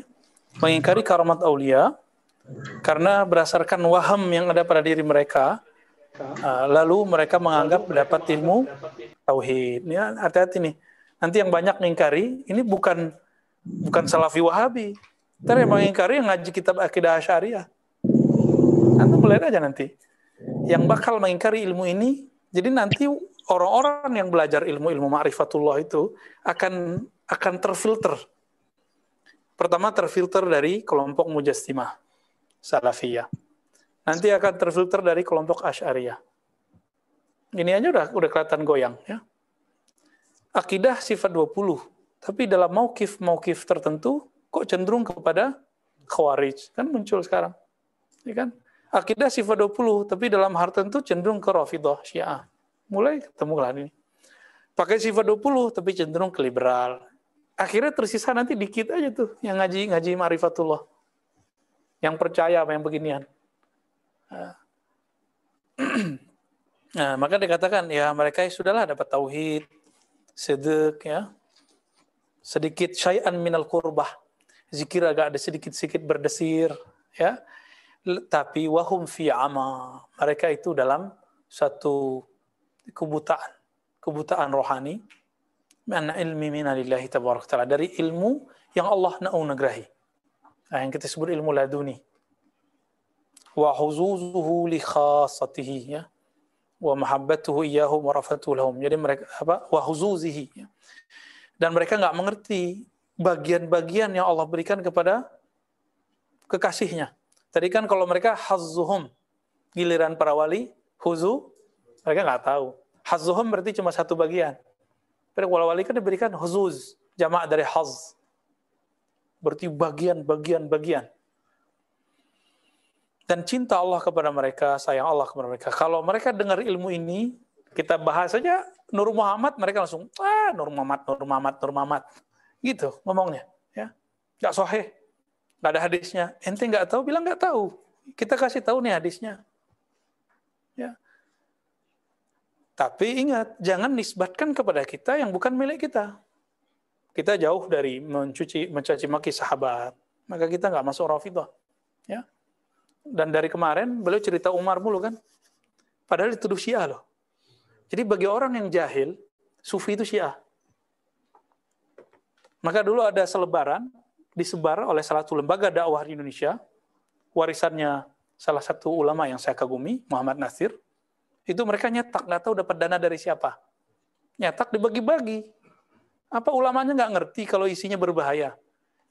mengingkari karamat aulia karena berdasarkan waham yang ada pada diri mereka. Lalu mereka menganggap dapat ilmu tauhid. Ya, hati-hati nih. Nanti yang banyak mengingkari ini bukan Salafi Wahabi. Ntar yang mengingkari yang ngaji kitab akidah Asy'ariyah. Anda melihat aja nanti. Yang bakal mengingkari ilmu ini, jadi nanti orang-orang yang belajar ilmu ma'rifatullah itu akan terfilter. Pertama terfilter dari kelompok Mujassimah, Salafiyah. Nanti akan terfilter dari kelompok Asy'ariyah. Ini aja udah kelihatan goyang ya. Akidah sifat 20, tapi dalam mauqif tertentu kok cenderung kepada Khawarij, kan muncul sekarang. Ya kan? Akidah sifat 20, tapi dalam hal tertentu cenderung ke Rafidhah, Syiah. Mulai ketemu lah ini. Pakai sifat 20, tapi cenderung ke liberal. Akhirnya tersisa nanti dikit aja tuh yang ngaji ma'rifatullah. Yang percaya sama yang beginian. Nah, maka dikatakan ya mereka sudahlah dapat tauhid, sedek ya. Sedikit syai'an minal qurbah. Zikir agak ada sedikit-sedikit berdesir ya. Tapi wahum fi ama. Mereka itu dalam satu kebutaan rohani. Min ilmi minalillahi tabaraka ta'ala, dari ilmu yang Allah nagrahi. Nah, yang kita sebut ilmu laduni. Wa huzuzuhu li khassatihi ya. Wa mahabbatuhu iyyahum wa rafatuhu lahum. Jadi mereka wa huzuzihi ya. Dan mereka enggak mengerti bagian-bagian yang Allah berikan kepada kekasihnya. Tadi kan kalau mereka hazzuhum, giliran para wali, huzu, mereka enggak tahu. Hazzuhum berarti cuma satu bagian. Pada wali kan diberikan huzuz, jamak dari haz. Berarti bagian-bagian. Dan cinta Allah kepada mereka, sayang Allah kepada mereka. Kalau mereka dengar ilmu ini, kita bahas saja Nur Muhammad, mereka langsung, Nur Muhammad. Gitu ngomongnya. Ya. Nggak sahih. Nggak ada hadisnya. Ente nggak tahu, bilang nggak tahu. Kita kasih tahu nih hadisnya. Ya. Tapi ingat, jangan nisbatkan kepada kita yang bukan milik kita. Kita jauh dari mencaci maki sahabat. Maka kita nggak masuk Rafidhah. Ya. Dan dari kemarin, beliau cerita Umar mulu kan. Padahal dituduh Syiah loh. Jadi bagi orang yang jahil, Sufi itu Syiah. Maka dulu ada selebaran, disebar oleh salah satu lembaga dakwah di Indonesia, warisannya salah satu ulama yang saya kagumi, Muhammad Nasir. Itu mereka nyetak, nggak tahu dapat dana dari siapa. Nyetak dibagi-bagi. Apa ulamanya nggak ngerti kalau isinya berbahaya?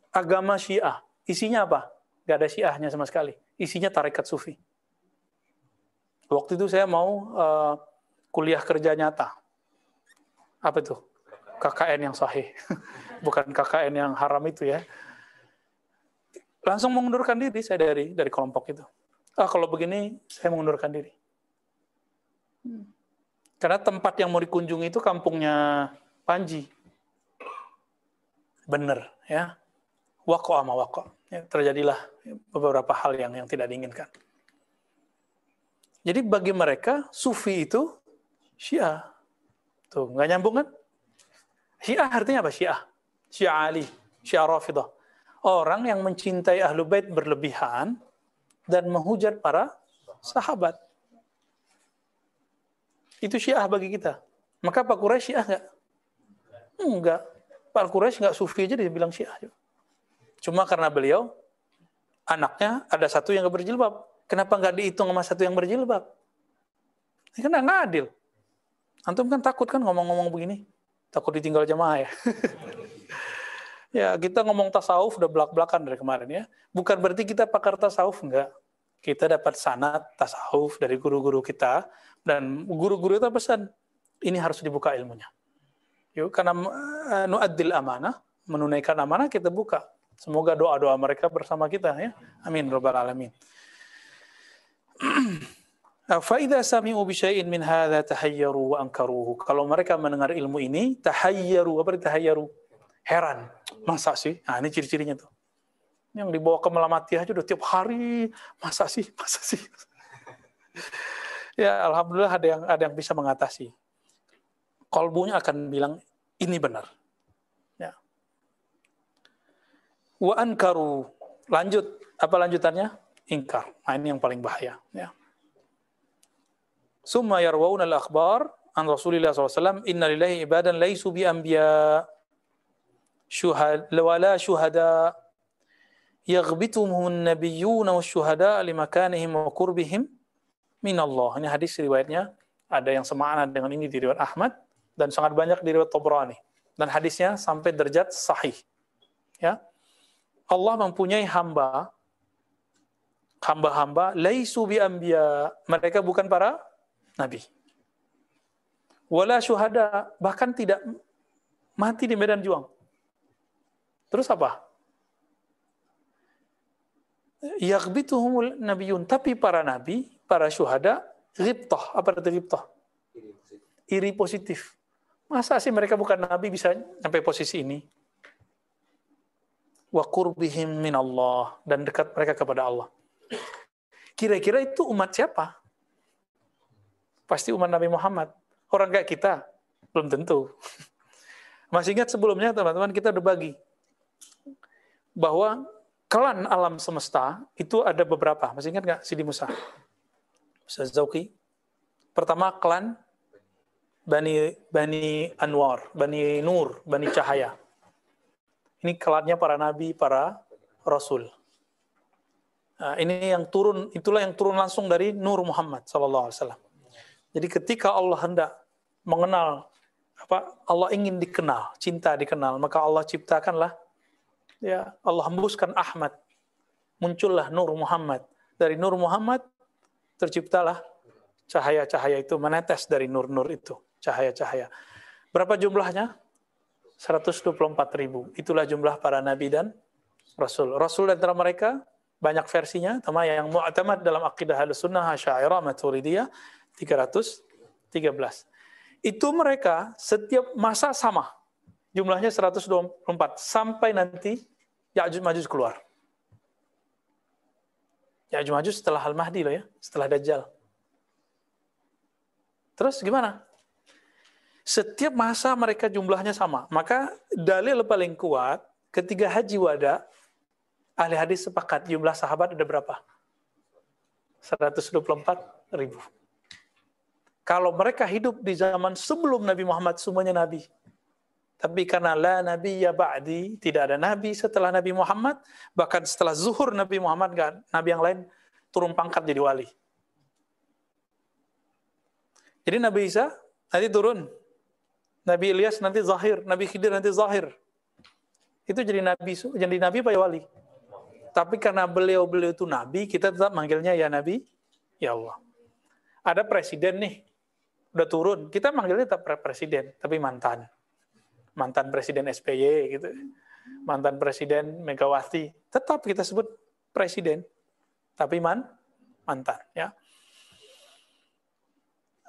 Agama Syiah, isinya apa? Nggak ada Syiahnya sama sekali. Isinya tarekat Sufi. Waktu itu saya mau kuliah kerja nyata. Apa itu? KKN yang sahih. Bukan KKN yang haram itu ya. Langsung mengundurkan diri saya dari kelompok itu. Kalau begini, saya mengundurkan diri. Karena tempat yang mau dikunjungi itu kampungnya Panji. Bener, ya. Waqa sama waqa. Ya, terjadilah beberapa hal yang tidak diinginkan. Jadi bagi mereka, Sufi itu Syiah. Tuh, nggak nyambung kan? Syiah artinya apa? Syiah. Syiah Ali, Syiah Rafidhah. Orang yang mencintai Ahlul Bait berlebihan dan menghujat para sahabat. Itu Syiah bagi kita. Maka Pak Quraisy Syiah nggak? Enggak. Pak Quraisy nggak Sufi aja dia bilang Syiah. Cuma karena beliau, anaknya ada satu yang nggak berjilbab. Kenapa nggak dihitung sama satu yang berjilbab? Ini kan nggak adil. Antum kan takut kan ngomong-ngomong begini? Takut ditinggal jamaah ya? Ya, kita ngomong tasawuf udah belak-belakan dari kemarin ya. Bukan berarti kita pakar tasawuf, enggak. Kita dapat sanad tasawuf dari guru-guru kita. Dan guru-guru itu pesan, ini harus dibuka ilmunya. Yuk, karena nu'addil amanah, menunaikan amanah kita buka. Semoga doa-doa mereka bersama kita ya. Amin rabbal alamin. Fa idza sami'u bi syai'in min hadza tahayyaru wa ankaruhu. Kalau mereka mendengar ilmu ini, tahayyaru, apa itu tahayyaru? Heran. Masa sih? Nah, ini ciri-cirinya tuh. Yang dibawa ke Melamatiyah aja udah tiap hari, masa sih? Ya, alhamdulillah ada yang bisa mengatasi. Kalbunya akan bilang ini benar. Ya. Wa ankaru. Lanjut, apa lanjutannya? Ingkar. Nah, ini yang paling bahaya, ya. Summa yarwauna al-akhbar an Rasulillah SAW, inna lillahi ibadan laisu bi anbiya wala syuhada yaghbituhum an-nabiyyuna wasyuhada limakanihim wa qurbihim min Allah. Ini hadis riwayatnya ada yang semakna dengan ini di riwayat Ahmad dan sangat banyak di riwayat Tabrani. Dan hadisnya sampai derajat sahih. Ya. Allah mempunyai hamba-hamba laisu bi anbiya, mereka bukan para nabi. Wala syuhada, bahkan tidak mati di medan juang. Terus apa? Yaghbituhumul nabiyun, tapi para nabi, para syuhada, ghibtah. Apa arti ghibtah? Iri positif. Masa sih mereka bukan nabi bisa sampai posisi ini? Wa qurbihim min Allah, dan dekat mereka kepada Allah. Kira-kira itu umat siapa? Pasti umat Nabi Muhammad. Orang kayak kita? Belum tentu. Masih ingat sebelumnya teman-teman kita udah bagi bahwa klan alam semesta itu ada beberapa. Masih ingat nggak Sidi Musa? Ustaz Zauki. Pertama klan Bani Anwar, Bani Nur, Bani Cahaya. Ini klannya para nabi, para rasul. Nah, ini yang turun, itulah yang turun langsung dari Nur Muhammad SAW. Jadi ketika Allah hendak mengenal, Allah ingin dikenal, cinta dikenal, maka Allah ciptakanlah, ya Allah hembuskan Ahmad, muncullah Nur Muhammad. Dari Nur Muhammad terciptalah cahaya-cahaya itu menetes dari nur-nur itu, cahaya-cahaya. Berapa jumlahnya? 124.000. Itulah jumlah para nabi dan rasul. Rasul antara mereka banyak versinya, sama yang mu'tamad dalam akidah Ahlussunnah, Asy'ariyah, Maturidiyah 313. Itu mereka setiap masa sama. Jumlahnya 124 sampai nanti Ya'juj Ma'juj keluar. Ya'juj Ma'juj setelah Al-Mahdi loh ya, setelah Dajjal. Terus gimana? Setiap masa mereka jumlahnya sama. Maka dalil paling kuat ketika haji wada, ahli hadis sepakat jumlah sahabat ada berapa? 124.000. Kalau mereka hidup di zaman sebelum Nabi Muhammad, semuanya nabi. Tapi karena la nabiyya ba'di, tidak ada nabi setelah Nabi Muhammad, bahkan setelah zuhur Nabi Muhammad, nabi yang lain turun pangkat jadi wali. Jadi Nabi Isa nanti turun, Nabi Ilyas nanti zahir, Nabi Khidir nanti zahir. Itu jadi nabi apa ya wali? Tapi karena beliau itu nabi, kita tetap manggilnya ya nabi, ya Allah. Ada presiden nih, udah turun, kita manggilnya tetap presiden, tapi mantan presiden SBY gitu, mantan presiden Megawati, tetap kita sebut presiden, tapi mantan, ya.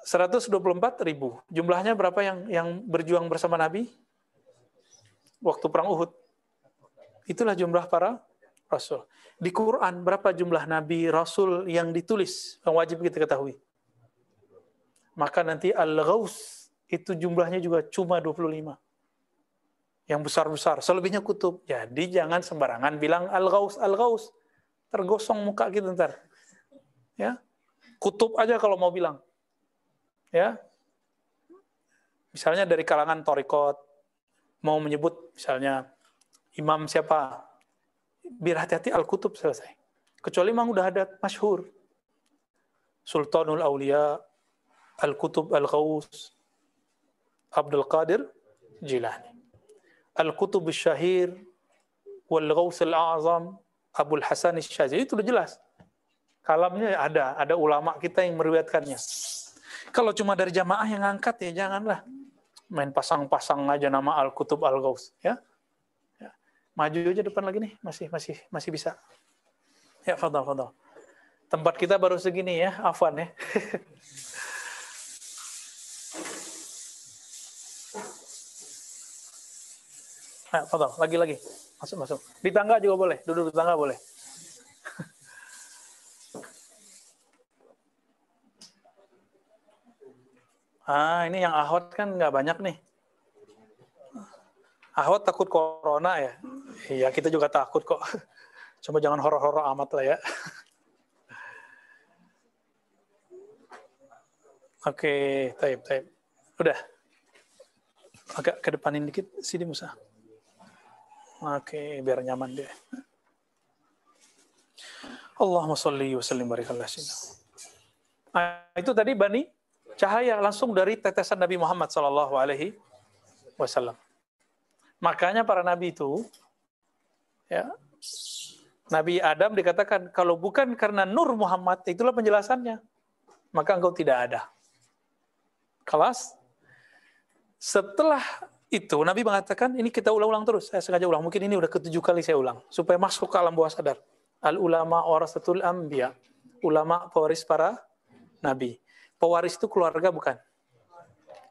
124.000. Jumlahnya berapa yang berjuang bersama Nabi? Waktu perang Uhud. Itulah jumlah para rasul. Di Quran berapa jumlah Nabi, Rasul yang ditulis, yang wajib kita ketahui? Maka nanti Al-Ghaus itu jumlahnya juga cuma 25. Yang besar-besar, selebihnya kutub. Jadi jangan sembarangan bilang Al-Ghaus, Al-Ghaus. Tergosong muka kita ntar. Ya. Kutub aja kalau mau bilang. Ya, misalnya dari kalangan Thariqat mau menyebut misalnya imam siapa, biar hati-hati Al-Kutub selesai. Kecuali memang udah ada masyhur, Sultanul Aulia, Al-Kutub Al-Ghaus, Abdul Qadir Jilani, Al-Kutub Syahir, Wal-Ghaus Al-A'zam, Abul Hasan Syazili, itu udah jelas. Kalamnya ada ulama kita yang meriwayatkannya. Kalau cuma dari jamaah yang ngangkat ya janganlah main pasang-pasang aja nama Al-Kutub Al-Ghaus, ya. Ya. Maju aja depan lagi nih, masih bisa. Ya, fadhal. Tempat kita baru segini ya, afwan ya. Nah, fadhal, lagi. Masuk. Di tangga juga boleh, duduk di tangga boleh. Ini yang ahwat kan nggak banyak nih. Ahwat takut corona ya? Iya, kita juga takut kok. Cuma jangan horor-horor amat lah ya. Oke, taib. Udah. Agak kedepanin dikit, Sidi Musa. Oke, biar nyaman deh. Allahumma sholli wa sallim barik ala sayyidina. Itu tadi Bani cahaya langsung dari tetesan Nabi Muhammad sallallahu alaihi wasallam. Makanya para nabi itu, ya, Nabi Adam dikatakan kalau bukan karena nur Muhammad, itulah penjelasannya, maka engkau tidak ada. Kelas. Setelah itu Nabi mengatakan, ini kita ulang-ulang terus, saya sengaja ulang, mungkin ini udah ke-7 kali saya ulang supaya masuk ke alam bawah sadar. Al ulama warasatul anbiya, ulama pewaris para nabi. Pewaris itu keluarga bukan?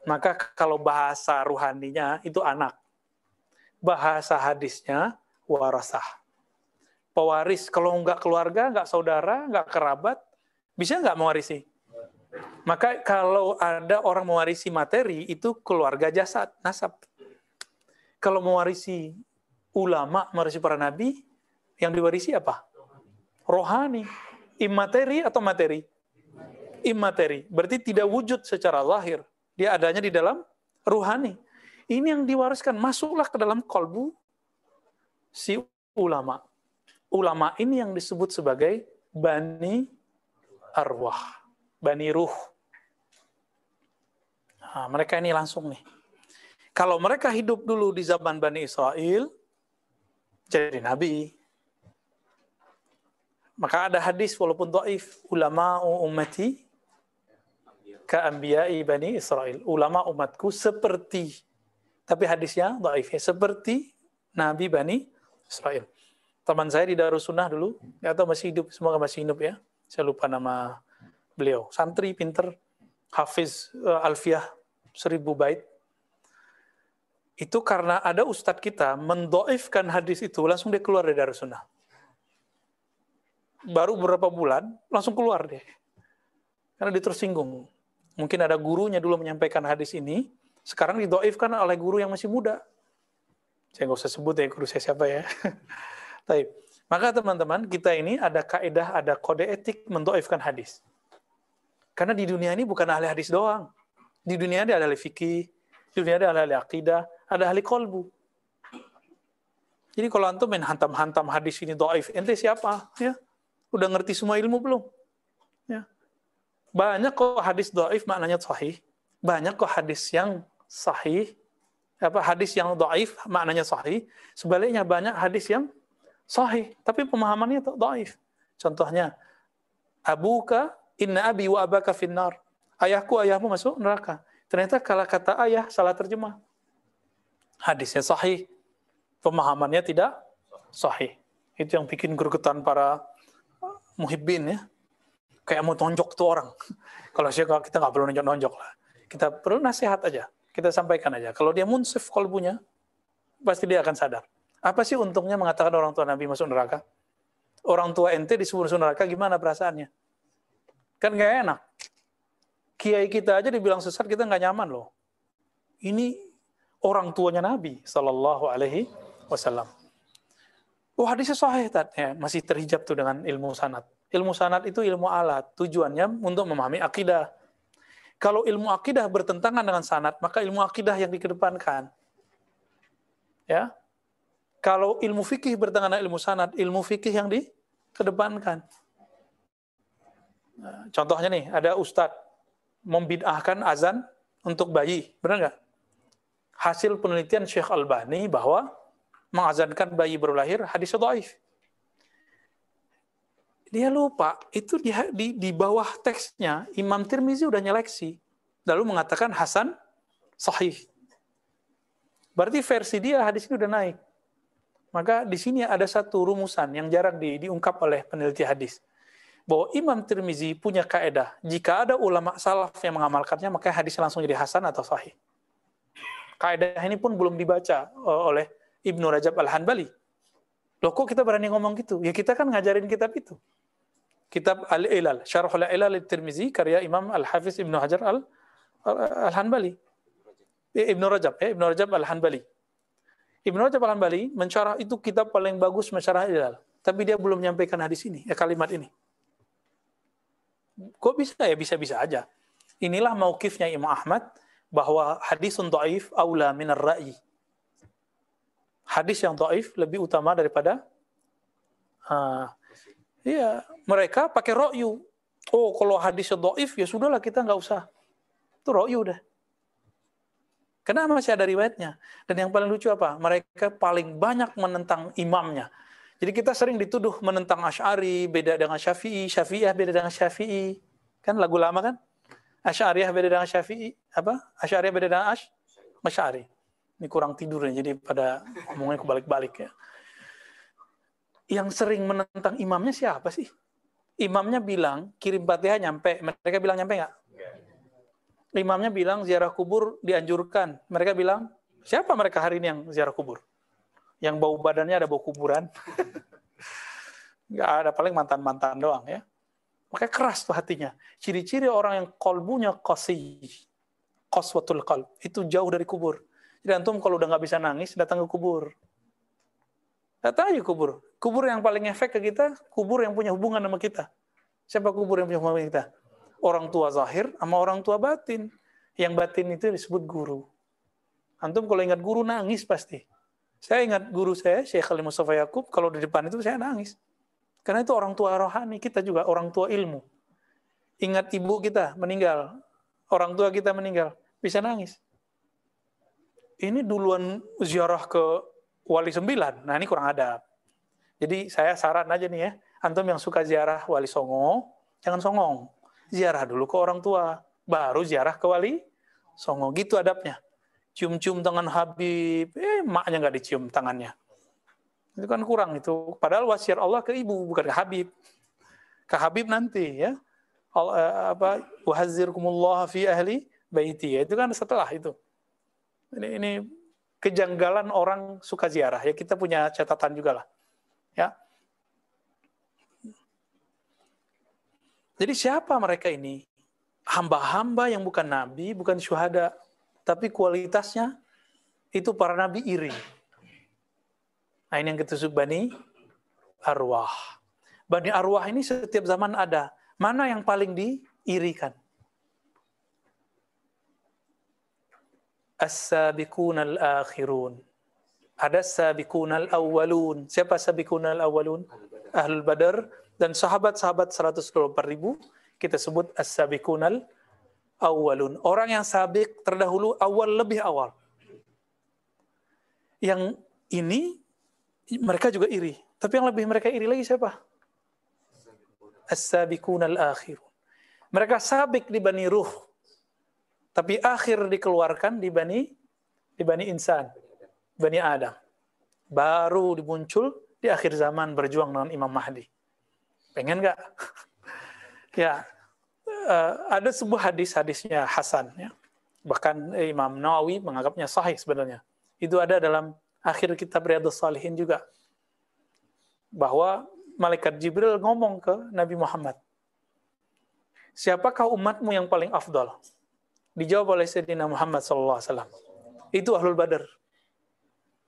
Maka kalau bahasa ruhaninya itu anak. Bahasa hadisnya warasah. Pewaris, kalau nggak keluarga, nggak saudara, nggak kerabat, bisa nggak mewarisi? Maka kalau ada orang mewarisi materi, itu keluarga jasad, nasab. Kalau mewarisi ulama, mewarisi para nabi, yang diwarisi apa? Rohani. Immateri atau materi? Immateri. Berarti tidak wujud secara lahir. Dia adanya di dalam ruhani. Ini yang diwariskan. Masuklah ke dalam kolbu si ulama. Ulama ini yang disebut sebagai bani arwah. Bani ruh. Nah, mereka ini langsung nih. Kalau mereka hidup dulu di zaman Bani Israel, jadi nabi. Maka ada hadis walaupun dhaif, ulama ummati ka'anbiya'i Bani Israel. Ulama umatku seperti, tapi hadisnya dhaif, seperti Nabi Bani Israel. Teman saya di Darussunnah dulu, nggak tahu masih hidup, semoga masih hidup ya. Saya lupa nama beliau. Santri, pinter, hafiz Alfiyah 1000 bait. Itu karena ada ustadz kita mendhaifkan hadis itu, langsung dia keluar dari Darussunnah. Baru beberapa bulan, langsung keluar deh. Karena dia tersinggung. Mungkin ada gurunya dulu menyampaikan hadis ini, sekarang didhaifkan oleh guru yang masih muda. Saya nggak usah sebut ya guru saya siapa ya. Baik. Maka teman-teman, kita ini ada kaidah, ada kode etik mendhaifkan hadis. Karena di dunia ini bukan ahli hadis doang. Di dunia ini ada ahli fikih, di dunia ini ada ahli akidah, ada ahli kolbu. Jadi kalau antum main hantam-hantam hadis ini dhaif, ente siapa? Ya. Udah ngerti semua ilmu belum? Ya. Banyak kok hadis dhaif maknanya sahih. Banyak kok hadis yang sahih, hadis yang dhaif maknanya sahih. Sebaliknya banyak hadis yang sahih, tapi pemahamannya dhaif. Contohnya, abuka inna abi wa abaka finnar. Ayahku, ayahmu masuk neraka. Ternyata kalau kata ayah salah terjemah. Hadisnya sahih, pemahamannya tidak sahih. Itu yang bikin gregetan para muhibbin ya. Kayak mau tonjok tuh orang. Kalau kita nggak perlu nonjok-nonjok lah. Kita perlu nasihat aja. Kita sampaikan aja. Kalau dia munsif kolbunya, pasti dia akan sadar. Apa sih untungnya mengatakan orang tua Nabi masuk neraka? Orang tua ente disuruh masuk neraka, gimana perasaannya? Kan nggak enak. Kiai kita aja dibilang sesat, kita nggak nyaman loh. Ini orang tuanya Nabi Sallallahu Alaihi Wasallam. Oh hadisnya sahih, ya, masih terhijab tuh dengan ilmu sanad. Ilmu sanad itu ilmu alat, tujuannya untuk memahami akidah. Kalau ilmu akidah bertentangan dengan sanad, maka ilmu akidah yang dikedepankan. Ya, kalau ilmu fikih bertentangan dengan ilmu sanad, ilmu fikih yang dikedepankan. Nah, contohnya nih, ada ustadz membid'ahkan azan untuk bayi, benar nggak? Hasil penelitian Syekh Albani bahwa mengazankan bayi baru lahir hadisnya dhaif. Dia lupa, itu di bawah teksnya Imam Tirmizi udah nyeleksi, lalu mengatakan hasan sahih. Berarti versi dia hadis ini udah naik. Maka di sini ada satu rumusan yang jarang diungkap oleh peneliti hadis, bahwa Imam Tirmizi punya kaedah, jika ada ulama salaf yang mengamalkannya, maka hadisnya langsung jadi hasan atau sahih. Kaedah ini pun belum dibaca oleh Ibnu Rajab Al-Hanbali. Loh kok kita berani ngomong gitu? Ya kita kan ngajarin kitab itu. Kitab Al-Ilal, Syarhul Ilal Tirmizi, karya Imam Al-Hafiz Ibnu Hajar Al-Hanbali. Ibnu Rajab Al-Hanbali. Ibnu Rajab Al-Hanbali mensyarah itu kitab paling bagus mensyarah Ilal. Tapi dia belum menyampaikan hadis ini, kalimat ini. Kok bisa ya? Bisa-bisa aja. Inilah mauqifnya Imam Ahmad, bahwa hadisun dhaif aula minar ra'i. Hadis yang dhaif lebih utama daripada Iya, mereka pakai ro'yu. Oh, kalau hadisnya dhaif ya sudahlah kita nggak usah. Itu ro'yu udah. Karena masih ada riwayatnya. Dan yang paling lucu apa? Mereka paling banyak menentang imamnya. Jadi kita sering dituduh menentang Asy'ari, beda dengan Syafi'i, Syafi'iyah beda dengan Syafi'i. Kan lagu lama kan? Asy'ariyah beda dengan Syafi'i. Apa? Asy'ariyah beda dengan Asy'ari. Ini kurang tidur ya, jadi pada ngomongnya kebalik-balik ya. Yang sering menentang imamnya siapa sih? Imamnya bilang, kirim Fatihah nyampe. Mereka bilang nyampe nggak? Imamnya bilang ziarah kubur dianjurkan. Mereka bilang, siapa mereka hari ini yang ziarah kubur? Yang bau badannya ada bau kuburan. Nggak ada, paling mantan-mantan doang ya. Makanya keras tuh hatinya. Ciri-ciri orang yang qalbunya qasih, qaswatul qalb, itu jauh dari kubur. Jadi antum kalau udah nggak bisa nangis, datang ke kubur. Datang aja kubur. Kubur yang paling efek ke kita, kubur yang punya hubungan sama kita. Siapa kubur yang punya hubungan sama kita? Orang tua zahir sama orang tua batin. Yang batin itu disebut guru. Antum kalau ingat guru nangis pasti. Saya ingat guru saya, Syekh Khalil Mustafa Yaqub, kalau di depan itu saya nangis. Karena itu orang tua rohani, kita juga orang tua ilmu. Ingat ibu kita meninggal, orang tua kita meninggal, bisa nangis. Ini duluan ziarah ke Wali 9, nah ini kurang adab. Jadi saya saran aja nih ya, antum yang suka ziarah Wali Songo, jangan songong. Ziarah dulu ke orang tua, baru ziarah ke Wali Songo. Gitu adabnya. Cium-cium tangan Habib, maknya nggak dicium tangannya. Itu kan kurang itu. Padahal wasiat Allah ke ibu, bukan ke Habib. Ke Habib nanti ya. Wahadzirkumullah fi ahli baiti. Itu kan setelah itu. Ini kejanggalan orang suka ziarah. Ya kita punya catatan juga lah. Ya. Jadi siapa mereka ini? Hamba-hamba yang bukan nabi, bukan syuhada. Tapi kualitasnya itu para nabi iri. Nah ini yang kita sebut Bani Arwah. Bani Arwah ini setiap zaman ada. Mana yang paling diirikan? As-sabiqun al-akhirun. Ada as-sabiqun al-awwalun. Siapa as-sabiqun al-awwalun? Ahlul Badar. Dan sahabat-sahabat 124.000 kita sebut as-sabiqun al-awwalun. Orang yang sabik terdahulu, awal lebih awal. Yang ini mereka juga iri. Tapi yang lebih mereka iri lagi siapa? As-sabiqun al-akhirun. Mereka sabik di Bani Ruh. Tapi akhir dikeluarkan di Bani Insan. Bani Adam. Baru dimuncul di akhir zaman berjuang dengan Imam Mahdi. Pengen nggak? Ya, ada sebuah hadisnya Hasan. Ya. Bahkan Imam Nawawi menganggapnya sahih sebenarnya. Itu ada dalam akhir kitab Riyadhus Shalihin juga. Bahwa malaikat Jibril ngomong ke Nabi Muhammad. Siapakah umatmu yang paling afdal? Dijawab oleh Sayyidina Muhammad SAW. Itu Ahlul Badar.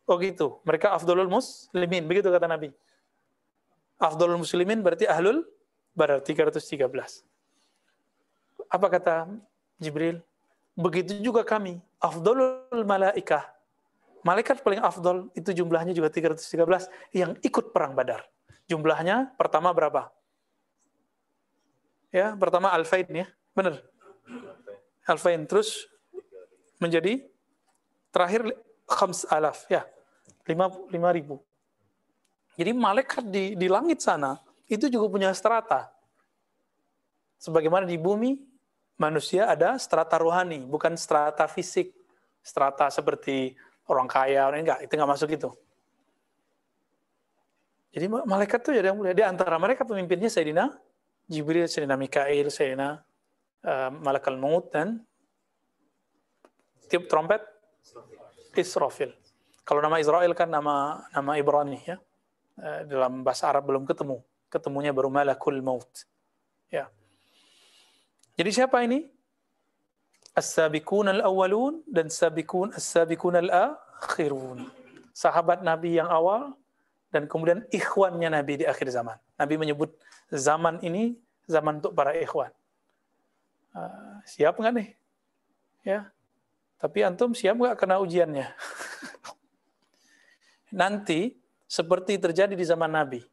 Oh gitu. Mereka afdalul muslimin. Begitu kata Nabi. Afdalul muslimin berarti Ahlul Badar 313. Apa kata Jibril? Begitu juga kami. Afdalul malaikah. Malaikat paling afdal itu jumlahnya juga 313 yang ikut perang Badar. Jumlahnya pertama berapa? Ya, pertama Alfain ya. Benar. Alfain terus menjadi terakhir 5,000 ya. 5.000. Jadi malaikat di langit sana itu juga punya strata. Sebagaimana di bumi manusia ada strata rohani, bukan strata fisik. Strata seperti orang kaya, orang enggak, itu enggak masuk itu. Jadi malaikat itu ada yang mulia. Di antara mereka pemimpinnya Sayyidina Jibril, Sayyidina Mikail, Sayyidina Malakal Maut dan tiup trompet Israfil. Kalau nama Israel kan nama Ibrani ya. Dalam bahasa Arab belum ketemu. Ketemunya baru Malakul Maut. Ya. Jadi siapa ini? As-sabiqun al-awwalun dan as-sabiqun al-akhirun. Sahabat Nabi yang awal dan kemudian ikhwannya Nabi di akhir zaman. Nabi menyebut zaman ini zaman untuk para ikhwan. Siap nggak nih? Ya. Tapi antum siap nggak kena ujiannya? Nanti seperti terjadi di zaman Nabi.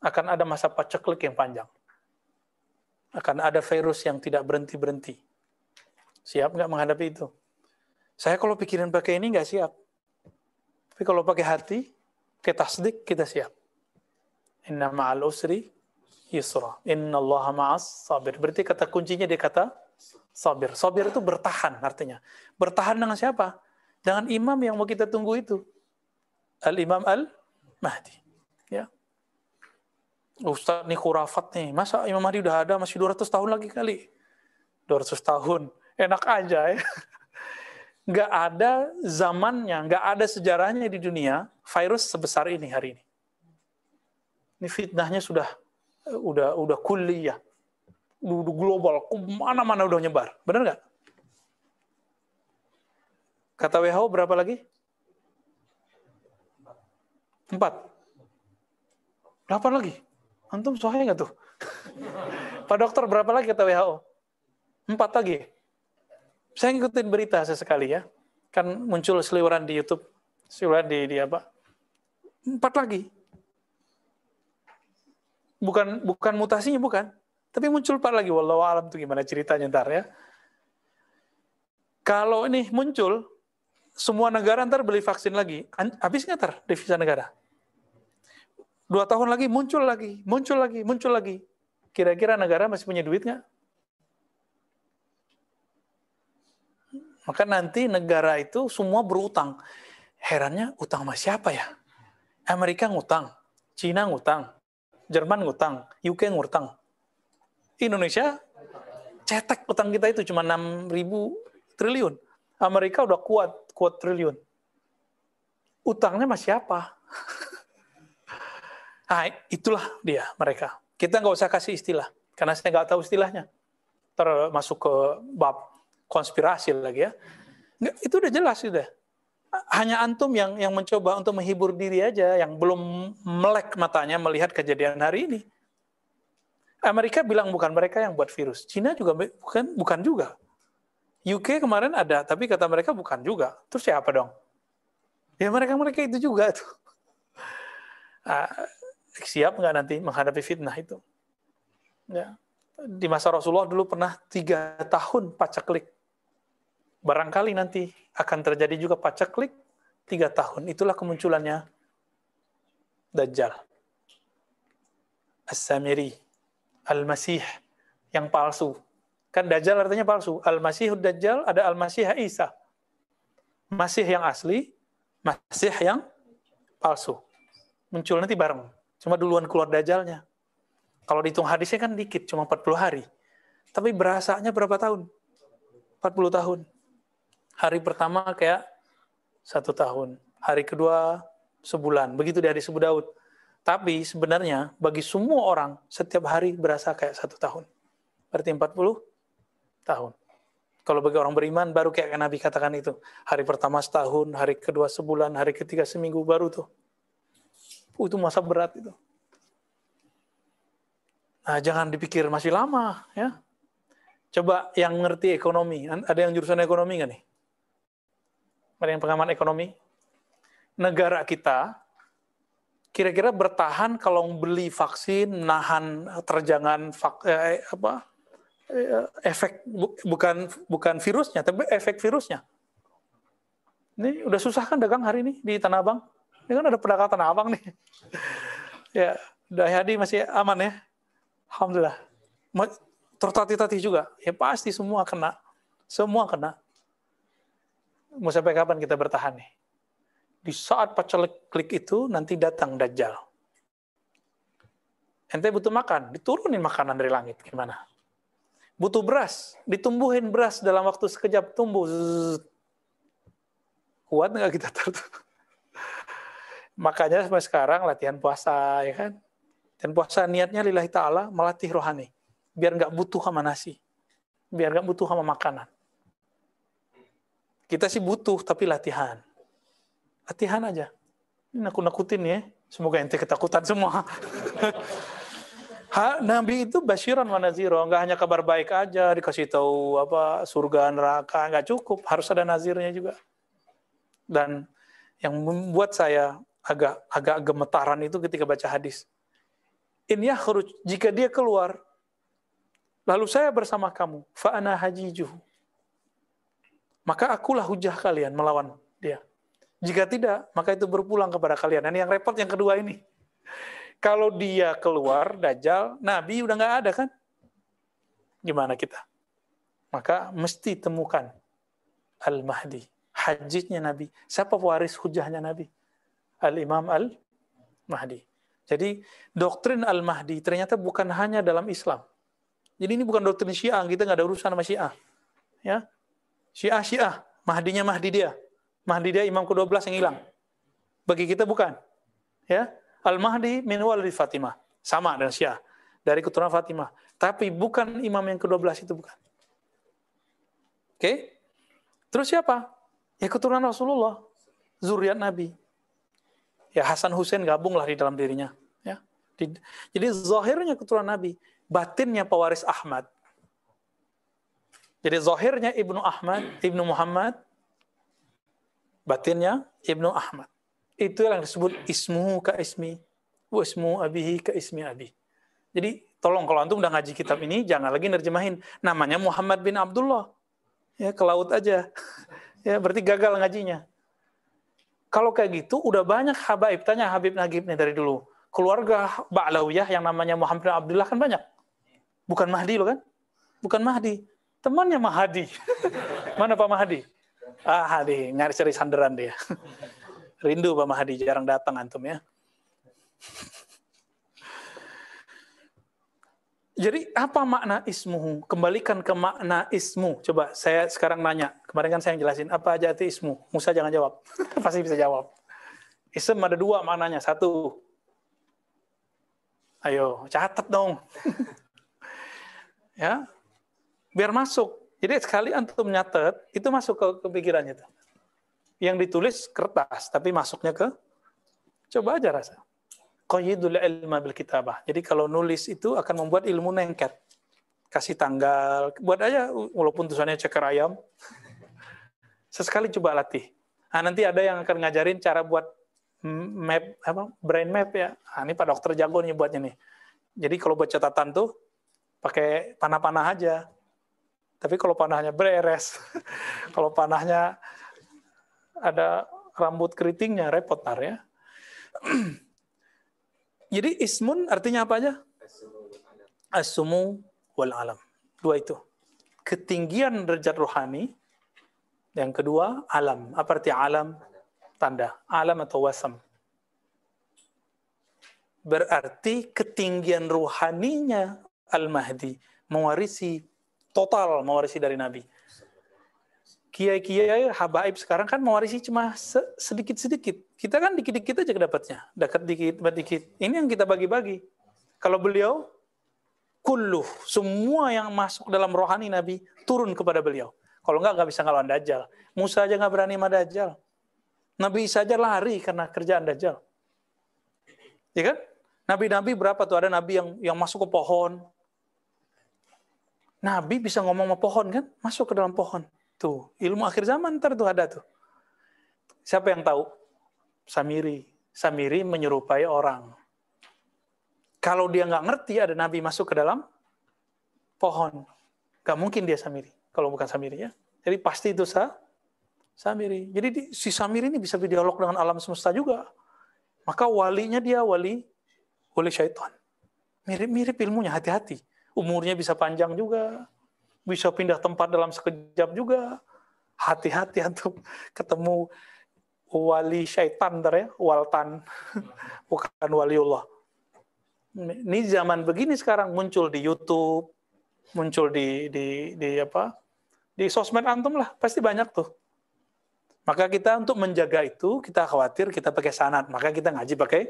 Akan ada masa paceklik yang panjang. Akan ada virus yang tidak berhenti-berhenti. Siap nggak menghadapi itu? Saya kalau pikirin pakai ini nggak siap. Tapi kalau pakai hati, pakai tasdik, kita siap. Inna ma'al usri yusra. Inna allaha ma'as sabir. Berarti kata kuncinya dia kata sabir. Sabir itu bertahan artinya. Bertahan dengan siapa? Dengan imam yang mau kita tunggu itu. Al-Imam Al-Mahdi. Ya. Ustaz nih khurafat nih. Masa Imam Mahdi udah ada masih 200 tahun lagi kali? 200 tahun. Enak aja ya. Nggak ada zamannya, nggak ada sejarahnya di dunia virus sebesar ini hari ini. Ini fitnahnya sudah kulliyah. Udah global, mana-mana udah nyebar. Benar nggak? Kata WHO berapa lagi? 4. 8 lagi. Antum sahih nggak tuh? Pak dokter berapa lagi kata WHO? 4 lagi. Saya ngikutin berita sesekali ya. Kan muncul seliweran di YouTube. Seliweran di apa? 4 lagi. Bukan mutasinya, bukan. Tapi muncul 4 lagi. Wallahu a'lam tuh gimana ceritanya ntar ya. Kalau ini muncul, semua negara ntar beli vaksin lagi. Habis nggak ntar devisa negara? 2 tahun lagi muncul lagi. Kira-kira negara masih punya duit nggak? Maka nanti negara itu semua berutang. Herannya utang sama siapa ya? Amerika ngutang, Cina ngutang, Jerman ngutang, UK ngutang. Indonesia cetek utang kita itu cuma 6.000 triliun. Amerika udah kuat triliun. Utangnya sama siapa? Nah, itulah dia mereka. Kita nggak usah kasih istilah, karena saya nggak tahu istilahnya. Termasuk ke bab konspirasi lagi ya. Nggak, itu udah jelas sudah. Hanya antum yang mencoba untuk menghibur diri aja, yang belum melek matanya melihat kejadian hari ini. Amerika bilang bukan mereka yang buat virus. Cina juga bukan juga. UK kemarin ada, tapi kata mereka bukan juga. Terus siapa dong? Ya mereka itu juga tuh. Siap nggak nanti menghadapi fitnah itu? Ya. Di masa Rasulullah dulu pernah 3 tahun paceklik. Barangkali nanti akan terjadi juga paceklik 3 tahun. Itulah kemunculannya Dajjal. As-Samiri. Al-Masih. Yang palsu. Kan Dajjal artinya palsu. Al-Masihud Dajjal ada Al-Masih Isa. Masih yang asli, Masih yang palsu. Muncul nanti bareng. Cuma duluan keluar Dajjalnya. Kalau dihitung hadisnya kan dikit, cuma 40 hari. Tapi berasanya berapa tahun? 40 tahun. Hari pertama kayak 1 tahun. Hari kedua sebulan. Begitu di hadis Abu Daud. Tapi sebenarnya bagi semua orang, setiap hari berasa kayak 1 tahun. Berarti 40 tahun. Kalau bagi orang beriman, baru kayak Nabi katakan itu. Hari pertama setahun, hari kedua sebulan, hari ketiga seminggu, baru tuh. Itu masa berat itu. Nah, jangan dipikir masih lama. Ya. Coba yang ngerti ekonomi. Ada yang jurusan ekonomi nggak nih? Ada yang pengamat ekonomi? Negara kita kira-kira bertahan kalau beli vaksin, nahan terjangan efek bukan virusnya, tapi efek virusnya. Ini udah susah kan dagang hari ini di Tanah Abang? Ini kan ada pedagang Tanah Abang nih. Ya, Dayadi masih aman ya? Alhamdulillah. Tertatih-tatih juga. Ya pasti semua kena. Semua kena. Mau sampai kapan kita bertahan nih? Di saat paceklik itu nanti datang Dajjal. Ente butuh makan, diturunin makanan dari langit. Gimana? Butuh beras, ditumbuhin beras dalam waktu sekejap tumbuh. Kuat nggak kita tuh? Makanya sampai sekarang latihan puasa, ya kan? Dan puasa niatnya lillahi ta'ala melatih rohani. Biar nggak butuh sama nasi. Biar nggak butuh sama makanan. Kita sih butuh, tapi latihan. Latihan aja. Ini nakut-nakutin ya. Semoga ente ketakutan semua. Nabi itu basyiran wa nazira, nggak hanya kabar baik aja dikasih tahu apa surga neraka, nggak cukup, harus ada nazirnya juga. Dan yang membuat saya agak gemetaran itu ketika baca hadis. In yakhruj, jika dia keluar, lalu saya bersama kamu, fa ana hajijuhu, maka akulah hujah kalian melawan dia. Jika tidak, maka itu berpulang kepada kalian. Dan yang repot yang kedua ini. Kalau dia keluar, Dajjal, Nabi udah nggak ada kan? Gimana kita? Maka mesti temukan Al-Mahdi. Hajijnya Nabi. Siapa waris hujahnya Nabi? Al-Imam Al-Mahdi. Jadi doktrin Al-Mahdi ternyata bukan hanya dalam Islam. Jadi ini bukan doktrin Syiah, kita nggak ada urusan sama Syiah. Ya, Syiah, Mahdinya Mahdi dia. Mahdi dia imam ke-12 yang hilang. Bagi kita bukan. Ya, Al-Mahdi min walid Fatimah. Sama dengan Syiah. Dari keturunan Fatimah. Tapi bukan imam yang ke-12 itu bukan. Oke? Terus siapa? Ya keturunan Rasulullah. Zuriat Nabi. Ya Hasan Hussein gabunglah di dalam dirinya. Ya. Jadi zahirnya keturunan Nabi. Batinnya pewaris Ahmad. Jadi zahirnya Ibnu Ahmad, Ibnu Muhammad. Batinnya Ibnu Ahmad. Itu yang disebut ismuhu ka ismi, wa ismu abihi ka ismi abi. Jadi tolong kalau antum udah ngaji kitab ini jangan lagi nerjemahin namanya Muhammad bin Abdullah. Ya ke laut aja. Ya berarti gagal ngajinya. Kalau kayak gitu udah banyak habaib, tanya Habib Nagib nih dari dulu. Keluarga Ba'lawiyah yang namanya Muhammad bin Abdullah kan banyak. Bukan Mahdi loh kan? Bukan Mahdi. Temannya Mahdi. Mana Pak Mahdi? Hadi, nyari cari sandaran dia. Rindu Pak Mahdi, jarang datang antum ya. Jadi apa makna ismuhu? Kembalikan ke makna ismu. Coba saya sekarang nanya. Kemarin kan saya jelasin apa aja itu ismu. Musa jangan jawab. Pasti bisa jawab. Ism ada dua maknanya. Satu. Ayo, catat dong. Ya. Biar masuk. Jadi sekali antum nyatet, itu masuk ke pikirannya tuh. Yang ditulis kertas, tapi masuknya ke, coba aja rasa. Qayyidul ilma bil kitabah. Jadi kalau nulis itu akan membuat ilmu nengket. Kasih tanggal, buat aja walaupun tulisannya ceker ayam. Sesekali coba latih. Nah, nanti ada yang akan ngajarin cara buat map, brain map ya. Nah, ini Pak Dokter jago nih buatnya nih. Jadi kalau buat catatan tuh, pakai panah-panah aja. Tapi kalau panahnya beres, kalau panahnya ada rambut keritingnya, repot tar ya. Jadi ismun artinya apa aja? As-sumu wal alam. Dua itu. Ketinggian derajat rohani. Yang kedua, alam. Apa arti alam? Tanda. Alam atau wasam. Berarti ketinggian rohaninya Al-Mahdi mewarisi total mewarisi dari Nabi. Kiai-kiai habaib sekarang kan mewarisi cuma sedikit-sedikit. Kita kan dikit-dikit aja kedapatnya. Dekat dikit, dikit. Ini yang kita bagi-bagi. Kalau beliau, kulluh, semua yang masuk dalam rohani Nabi, turun kepada beliau. Kalau nggak bisa ngelawan Dajjal. Musa aja nggak berani sama Dajjal. Nabi Isa aja lari karena kerjaan Dajjal. Ya kan? Nabi-nabi berapa tuh? Ada Nabi yang masuk ke pohon. Nabi bisa ngomong sama pohon kan? Masuk ke dalam pohon. Tuh, ilmu akhir zaman ntar tuh ada tuh. Siapa yang tahu? Samiri. Samiri menyerupai orang. Kalau dia nggak ngerti ada Nabi masuk ke dalam pohon. Nggak mungkin dia Samiri. Kalau bukan Samiri ya. Jadi pasti itu Samiri. Jadi si Samiri ini bisa berdialog dengan alam semesta juga. Maka walinya dia wali syaitan. Mirip-mirip ilmunya, hati-hati. Umurnya bisa panjang juga, bisa pindah tempat dalam sekejap juga. Hati-hati untuk ketemu wali syaitan, ya, waltan, bukan waliullah. Ini zaman begini sekarang muncul di YouTube, muncul di sosmed antum lah, pasti banyak tuh. Maka kita untuk menjaga itu, kita khawatir kita pakai sanad, maka kita ngaji pakai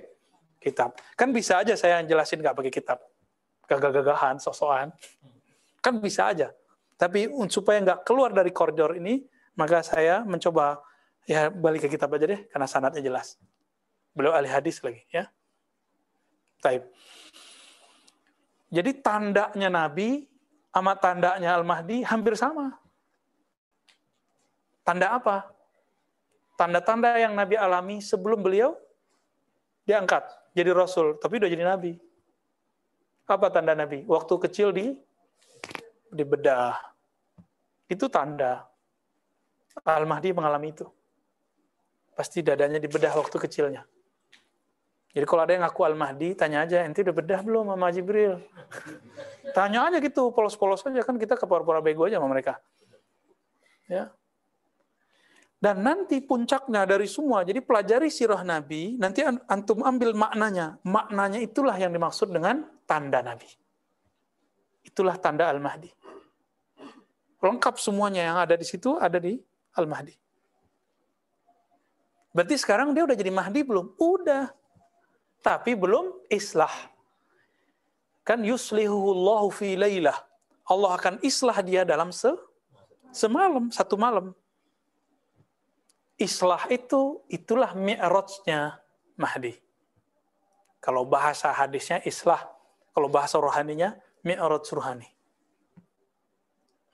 kitab. Kan bisa aja saya jelasin nggak pakai kitab. Gagah-gagahan, sok-sokan. Kan bisa aja. Tapi supaya nggak keluar dari koridor ini, maka saya mencoba, ya balik ke kitab aja deh, karena sanadnya jelas. Beliau ahli hadis lagi, ya. Taib. Jadi tandanya Nabi sama tandanya Al-Mahdi hampir sama. Tanda apa? Tanda-tanda yang Nabi alami sebelum beliau diangkat jadi Rasul, tapi udah jadi Nabi. Apa tanda Nabi? Waktu kecil dibedah. Itu tanda. Al-Mahdi mengalami itu. Pasti dadanya dibedah waktu kecilnya. Jadi kalau ada yang ngaku Al-Mahdi, tanya aja, ente udah bedah belum sama Jibril? Tanya aja gitu, polos-polos aja, kan kita kepura-pura bego aja sama mereka. Ya. Dan nanti puncaknya dari semua, jadi pelajari sirah Nabi, nanti antum ambil maknanya. Maknanya itulah yang dimaksud dengan tanda Nabi. Itulah tanda Al-Mahdi. Lengkap semuanya yang ada di situ, ada di Al-Mahdi. Berarti sekarang dia udah jadi Mahdi belum? Udah. Tapi belum islah. Kan yuslihuhullahu fi lailah. Allah akan islah dia dalam semalam, satu malam. Islah itulah mi'rajnya Mahdi. Kalau bahasa hadisnya islah, kalau bahasa rohaninya mi'raj rohani.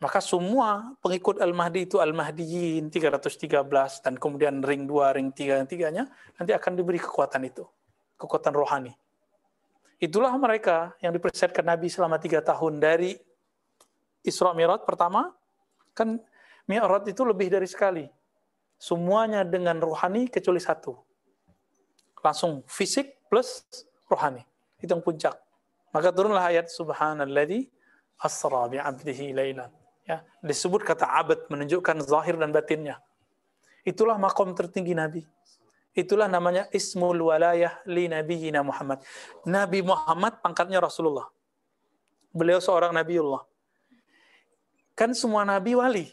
Maka semua pengikut Al-Mahdi itu Al-Mahdiyin 313 dan kemudian ring 2, ring 3 yang tiganya nanti akan diberi kekuatan itu, kekuatan rohani. Itulah mereka yang dipersiapkan Nabi selama 3 tahun dari Isra Mi'raj pertama, kan Mi'raj itu lebih dari sekali. Semuanya dengan rohani kecuali satu. Langsung fisik plus rohani. Itu yang puncak. Maka turunlah ayat Subhanalladzi asra bi'abdihi lailan. Ya, disebut kata abad menunjukkan zahir dan batinnya. Itulah makom tertinggi Nabi. Itulah namanya ismul walayah li nabiyina Muhammad. Nabi Muhammad pangkatnya Rasulullah. Beliau seorang Nabiullah. Kan semua Nabi wali.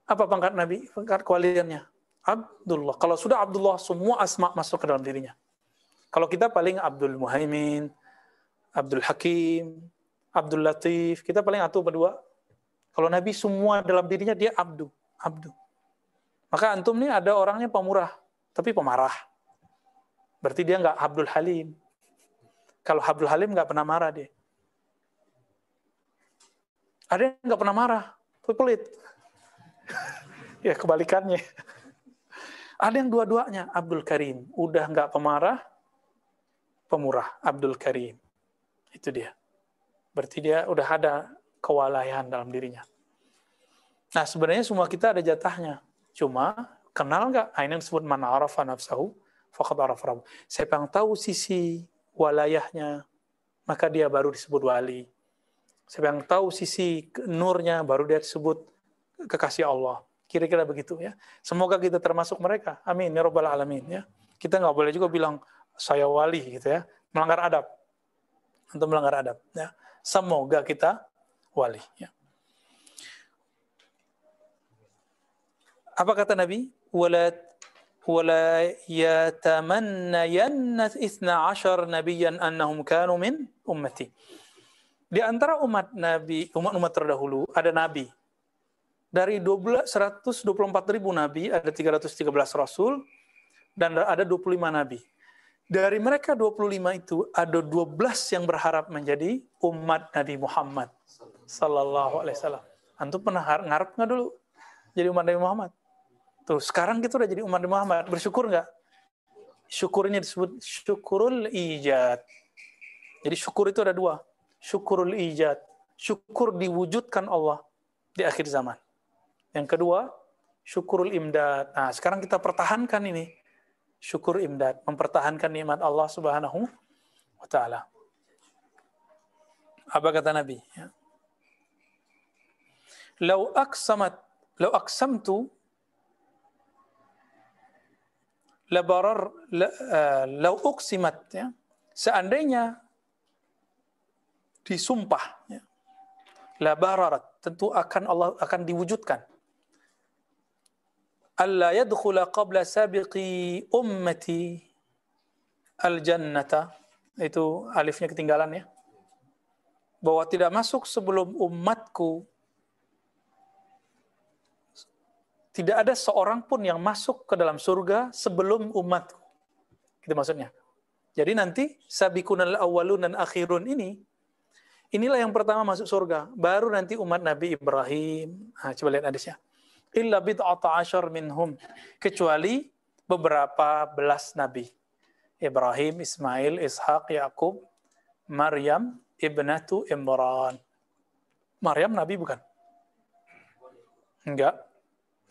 Apa pangkat Nabi? Pangkat kewaliannya. Abdullah. Kalau sudah Abdullah, semua asma masuk ke dalam dirinya. Kalau kita paling Abdul Muhaimin, Abdul Hakim, Abdul Latif, kita paling satu berdua. Kalau Nabi semua dalam dirinya dia abdu. Maka antum nih ada orangnya pemurah, tapi pemarah. Berarti dia nggak Abdul Halim. Kalau Abdul Halim nggak pernah marah dia. Ada yang nggak pernah marah, tapi pelit. Ya kebalikannya. Ada yang dua-duanya, Abdul Karim. Udah nggak pemarah, pemurah, Abdul Karim. Itu dia. Berarti dia udah ada kewalayan dalam dirinya. Nah sebenarnya semua kita ada jatahnya. Cuma kenal nggak? Ini yang disebut man arafa nafsahu faqad arafa rabbuh. Siapa yang tahu sisi walayahnya, maka dia baru disebut wali. Siapa yang tahu sisi nurnya, baru dia disebut kekasih Allah. Kira-kira begitu ya. Semoga kita termasuk mereka. Amin ya rabbal alamin ya. Kita nggak boleh juga bilang saya wali gitu ya. Melanggar adab. Untuk melanggar adab ya. Semoga kita wali ya. Apa kata Nabi? Wala yatamannayanna 12 nabiyyan annahum kanu min ummati. Di antara umat terdahulu ada nabi. Dari 124.000 nabi ada 313 rasul dan ada 25 nabi. Dari mereka 25 itu ada 12 yang berharap menjadi umat Nabi Muhammad sallallahu alaihi wasallam. Antum pernah ngarep nggak dulu jadi umat Nabi Muhammad? Tuh, sekarang kita udah jadi umat Nabi Muhammad. Bersyukur nggak? Syukurnya disebut syukurul ijad. Jadi syukur itu ada dua. Syukurul ijad. Syukur diwujudkan Allah di akhir zaman. Yang kedua, syukurul imdad. Nah, sekarang kita pertahankan ini. Syukur imdad. Mempertahankan nikmat Allah subhanahu wa ta'ala. Apa kata Nabi? Ya. Lau aksamtu lau uksimat, ya. Seandainya disumpah, ya. La bararat, tentu Allah akan diwujudkan. Alla yadkhula qabla sabiqi ummati al-jannata, itu alifnya ketinggalan ya. Bahwa tidak masuk sebelum umatku, tidak ada seorang pun yang masuk ke dalam surga sebelum umatku. Itu maksudnya. Jadi nanti sabiqunal awwalun dan akhirun inilah yang pertama masuk surga. Baru nanti umat Nabi Ibrahim. Nah, coba lihat hadisnya. Illa bid'ata asyar minhum. Kecuali beberapa belas Nabi. Ibrahim, Ismail, Ishak, Yakub, Maryam, ibnatu Imran. Maryam nabi bukan? Enggak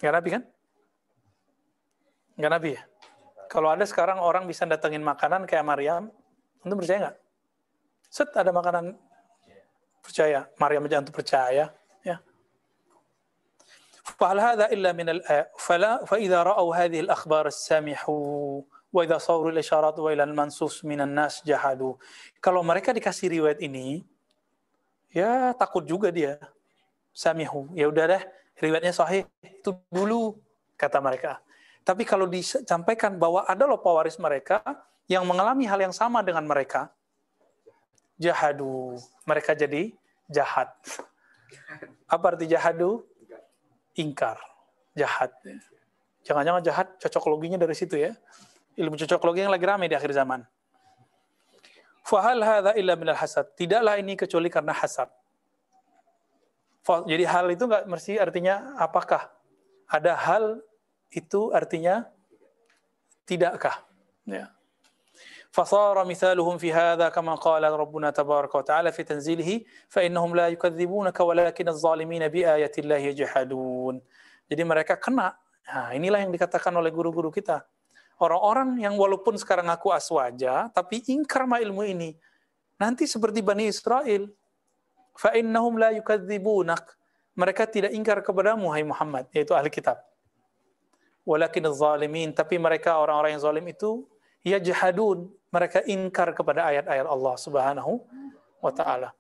nabi kan? Enggak nabi ya? Kalau ada sekarang orang bisa datengin makanan kayak Maryam, antum percaya nggak? Set ada makanan, percaya. Maryam aja antum percaya, ya. فهل هذا إلا من فإذا رأوا هذه الأخبار السامحوا وإذا صوروا الإشارات وإلى المنصوص من الناس جحدوا. Kalau mereka dikasih riwayat ini, ya takut juga dia. Samihu, ya udah deh, riwayatnya sahih itu dulu kata mereka. Tapi kalau disampaikan bahwa ada loh pewaris mereka yang mengalami hal yang sama dengan mereka, jahadu, mereka jadi jahat. Apa arti jahadu? Ingkar, jahat. Jangan-jangan jahat cocokologinya dari situ ya. Ilmu cocokologi yang lagi ramai di akhir zaman. Fahal hadza illa minal hasad. Tidaklah ini kecuali karena hasad. Jadi hal itu nggak mesti artinya apakah. Ada hal itu artinya tidakkah. Ya. فصار مثالهم في هذا كما قال ربنا تبارك وتعالى في تنزيله فإنهم لا يكذبونك ولكن الظالمين بآيات الله يجحدون. Jadi mereka kena. Nah, inilah yang dikatakan oleh guru-guru kita. Orang-orang yang walaupun sekarang ngaku aswaja tapi ingkar ma ilmu ini. Nanti seperti Bani Israel. فإنهم لا يكذبونك. Mereka tidak ingkar kepadamu hai Muhammad, yaitu ahli kitab. Walakin az-zalimin, tapi mereka orang-orang yang zalim itu yajhadun, mereka ingkar kepada ayat-ayat Allah Subhanahu wa taala.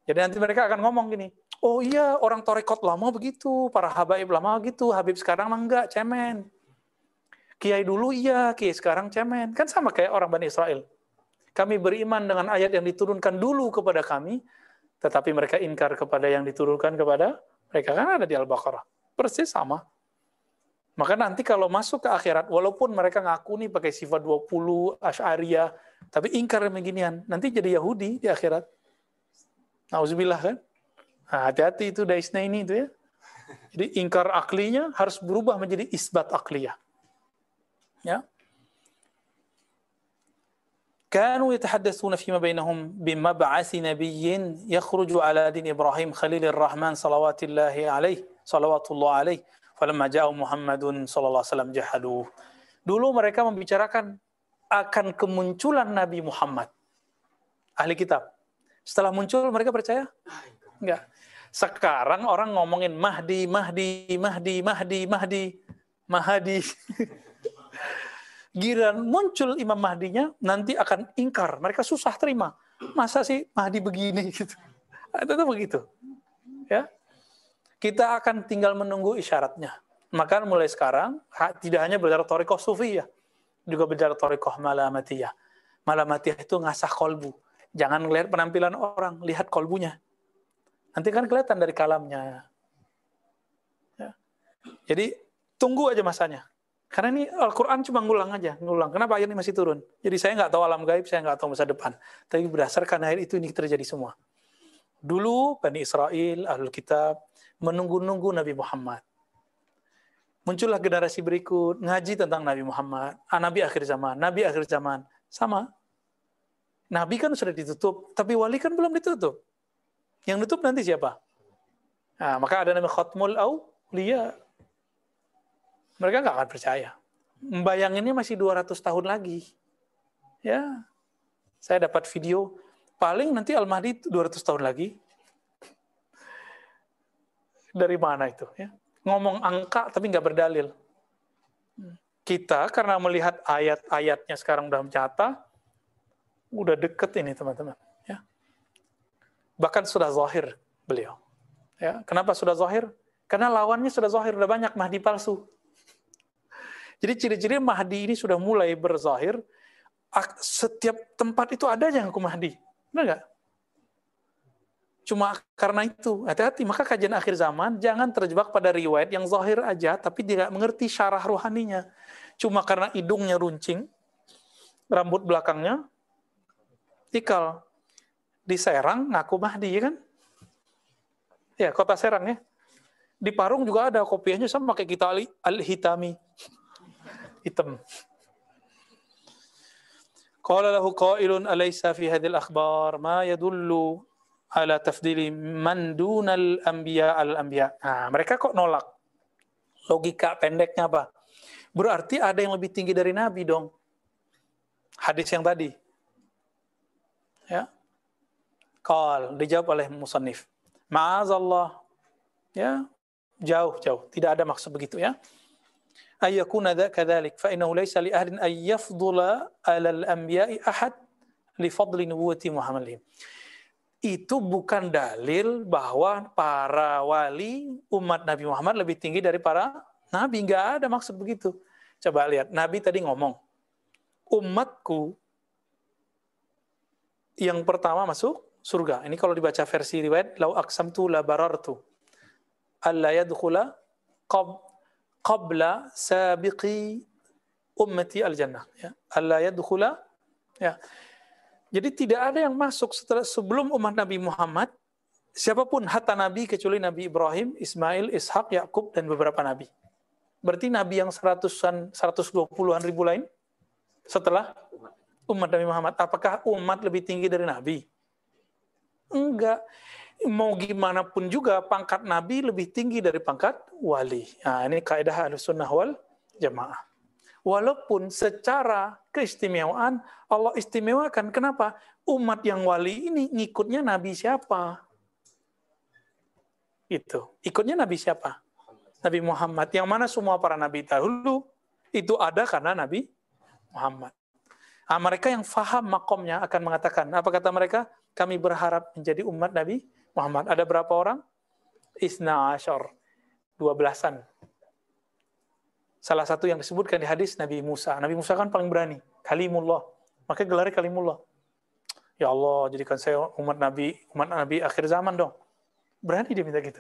Jadi nanti mereka akan ngomong gini, oh iya orang tarekat lama begitu, para habaib lama gitu, habib sekarang mah enggak, cemen. Kiai dulu iya, kiai sekarang cemen. Kan sama kayak orang Bani Israel. Kami beriman dengan ayat yang diturunkan dulu kepada kami, tetapi mereka ingkar kepada yang diturunkan kepada mereka. Kan ada di Al-Baqarah. Persis sama. Maka nanti kalau masuk ke akhirat, walaupun mereka ngaku nih pakai sifat 20, Asy'ariyah, tapi ingkar beginian, nanti jadi Yahudi di akhirat. Nauzubillah kan? Nah, hati-hati itu Daisnaini itu ya. Jadi ingkar aklinya harus berubah menjadi isbat akliyah. Ya. Kanu yatahaddatsuna fima bainahum bimab'atsi nabiyyin yakhruju ala din Ibrahim Khalilur Rahman salawatullahi alaihi. Falamma ja'a Muhammadun sallallahu alaihi wasallam jahadu. Dulu mereka membicarakan akan kemunculan Nabi Muhammad. Ahli kitab. Setelah muncul mereka percaya? Enggak. Sekarang orang ngomongin Mahdi. Giliran muncul Imam Mahdinya, nanti akan ingkar. Mereka susah terima. Masa sih Mahdi begini gitu. Itu begitu. Ya. Kita akan tinggal menunggu isyaratnya. Maka mulai sekarang, tidak hanya berbicara thariqah sufiyah, juga berbicara thariqah malamatiyah. Malamatiyah itu ngasah kolbu. Jangan melihat penampilan orang, lihat kolbunya. Nanti kan kelihatan dari kalamnya. Ya. Jadi, tunggu aja masanya. Karena ini Al-Quran cuma ngulang aja. Kenapa ayat ini masih turun? Jadi saya nggak tahu alam gaib, saya nggak tahu masa depan. Tapi berdasarkan ayat itu, ini terjadi semua. Dulu, Bani Israel, Ahlul Kitab, menunggu-nunggu Nabi Muhammad. Muncullah generasi berikut, ngaji tentang Nabi Muhammad. Nabi akhir zaman. Sama. Nabi kan sudah ditutup, tapi wali kan belum ditutup. Yang tutup nanti siapa? Nah, maka ada nama Khatmul Auliya. Mereka nggak akan percaya. Membayanginnya masih 200 tahun lagi. Ya, saya dapat video, paling nanti Al-Mahdi 200 tahun lagi. Dari mana itu? Ya? Ngomong angka tapi nggak berdalil. Kita karena melihat ayat-ayatnya sekarang udah nyata, udah deket ini teman-teman. Ya. Bahkan sudah zahir beliau. Ya. Kenapa sudah zahir? Karena lawannya sudah zahir, udah banyak Mahdi palsu. Jadi ciri-ciri Mahdi ini sudah mulai berzahir, setiap tempat itu ada yang aku Mahdi. Benar nggak? Cuma karena itu, hati-hati. Maka kajian akhir zaman, jangan terjebak pada riwayat yang zahir aja, tapi tidak mengerti syarah rohaninya. Cuma karena hidungnya runcing, rambut belakangnya, ikal. Di Serang, ngaku Mahdi, ya kan? Ya, kota Serang ya. Di Parung juga ada, kopiahnya sama kayak kita Al-Hitami. Hitam. Qala lahu qailun alaysa fi hadhil akhbar ma yadullu ala tafdili man dunal anbiya al-anbiya. Nah, mereka kok nolak. Logika pendeknya apa? Berarti ada yang lebih tinggi dari Nabi dong. Hadis yang tadi. Ya. Qal, dijawab oleh musannif. Ma'azallah. Ya, jauh. Tidak ada maksud begitu ya. Ayyakuna kadzalik fa innahu laysa li ahadin ay yafdula 'ala al-anbiya'i ahad li fadli nubuwwati Muhammadin. Itu bukan dalil bahwa para wali umat Nabi Muhammad lebih tinggi dari para nabi. Enggak ada maksud begitu. Coba lihat, Nabi tadi ngomong, umatku yang pertama masuk surga. Ini kalau dibaca versi riwayat, lau aqsamtu la barartu alla yadkhula qabla sabiqi ummati al-jannah. Ya. Alla yadkhula. Ya. Jadi tidak ada yang masuk sebelum umat Nabi Muhammad, siapapun, hatta Nabi kecuali Nabi Ibrahim, Ismail, Ishak, Yakub, dan beberapa Nabi. Berarti Nabi yang 120-an ribu lain setelah umat Nabi Muhammad. Apakah umat lebih tinggi dari Nabi? Enggak. Mau gimana pun juga pangkat Nabi lebih tinggi dari pangkat wali. Nah, ini kaidah Ahlussunnah wal Jamaah. Walaupun secara keistimewaan Allah istimewakan. Kenapa? Umat yang wali ini ngikutnya Nabi siapa? Itu. Ikutnya Nabi siapa? Nabi Muhammad. Yang mana semua para nabi dahulu itu ada karena Nabi Muhammad. Nah, mereka yang faham makomnya akan mengatakan, apa kata mereka? Kami berharap menjadi umat Nabi Muhammad. Ada berapa orang? Isna Ashar. 12-an. Salah satu yang disebutkan di hadis Nabi Musa. Nabi Musa kan paling berani. Kalimullah. Makanya gelarnya Kalimullah. Ya Allah, jadikan saya umat Nabi akhir zaman dong. Berani dia minta gitu.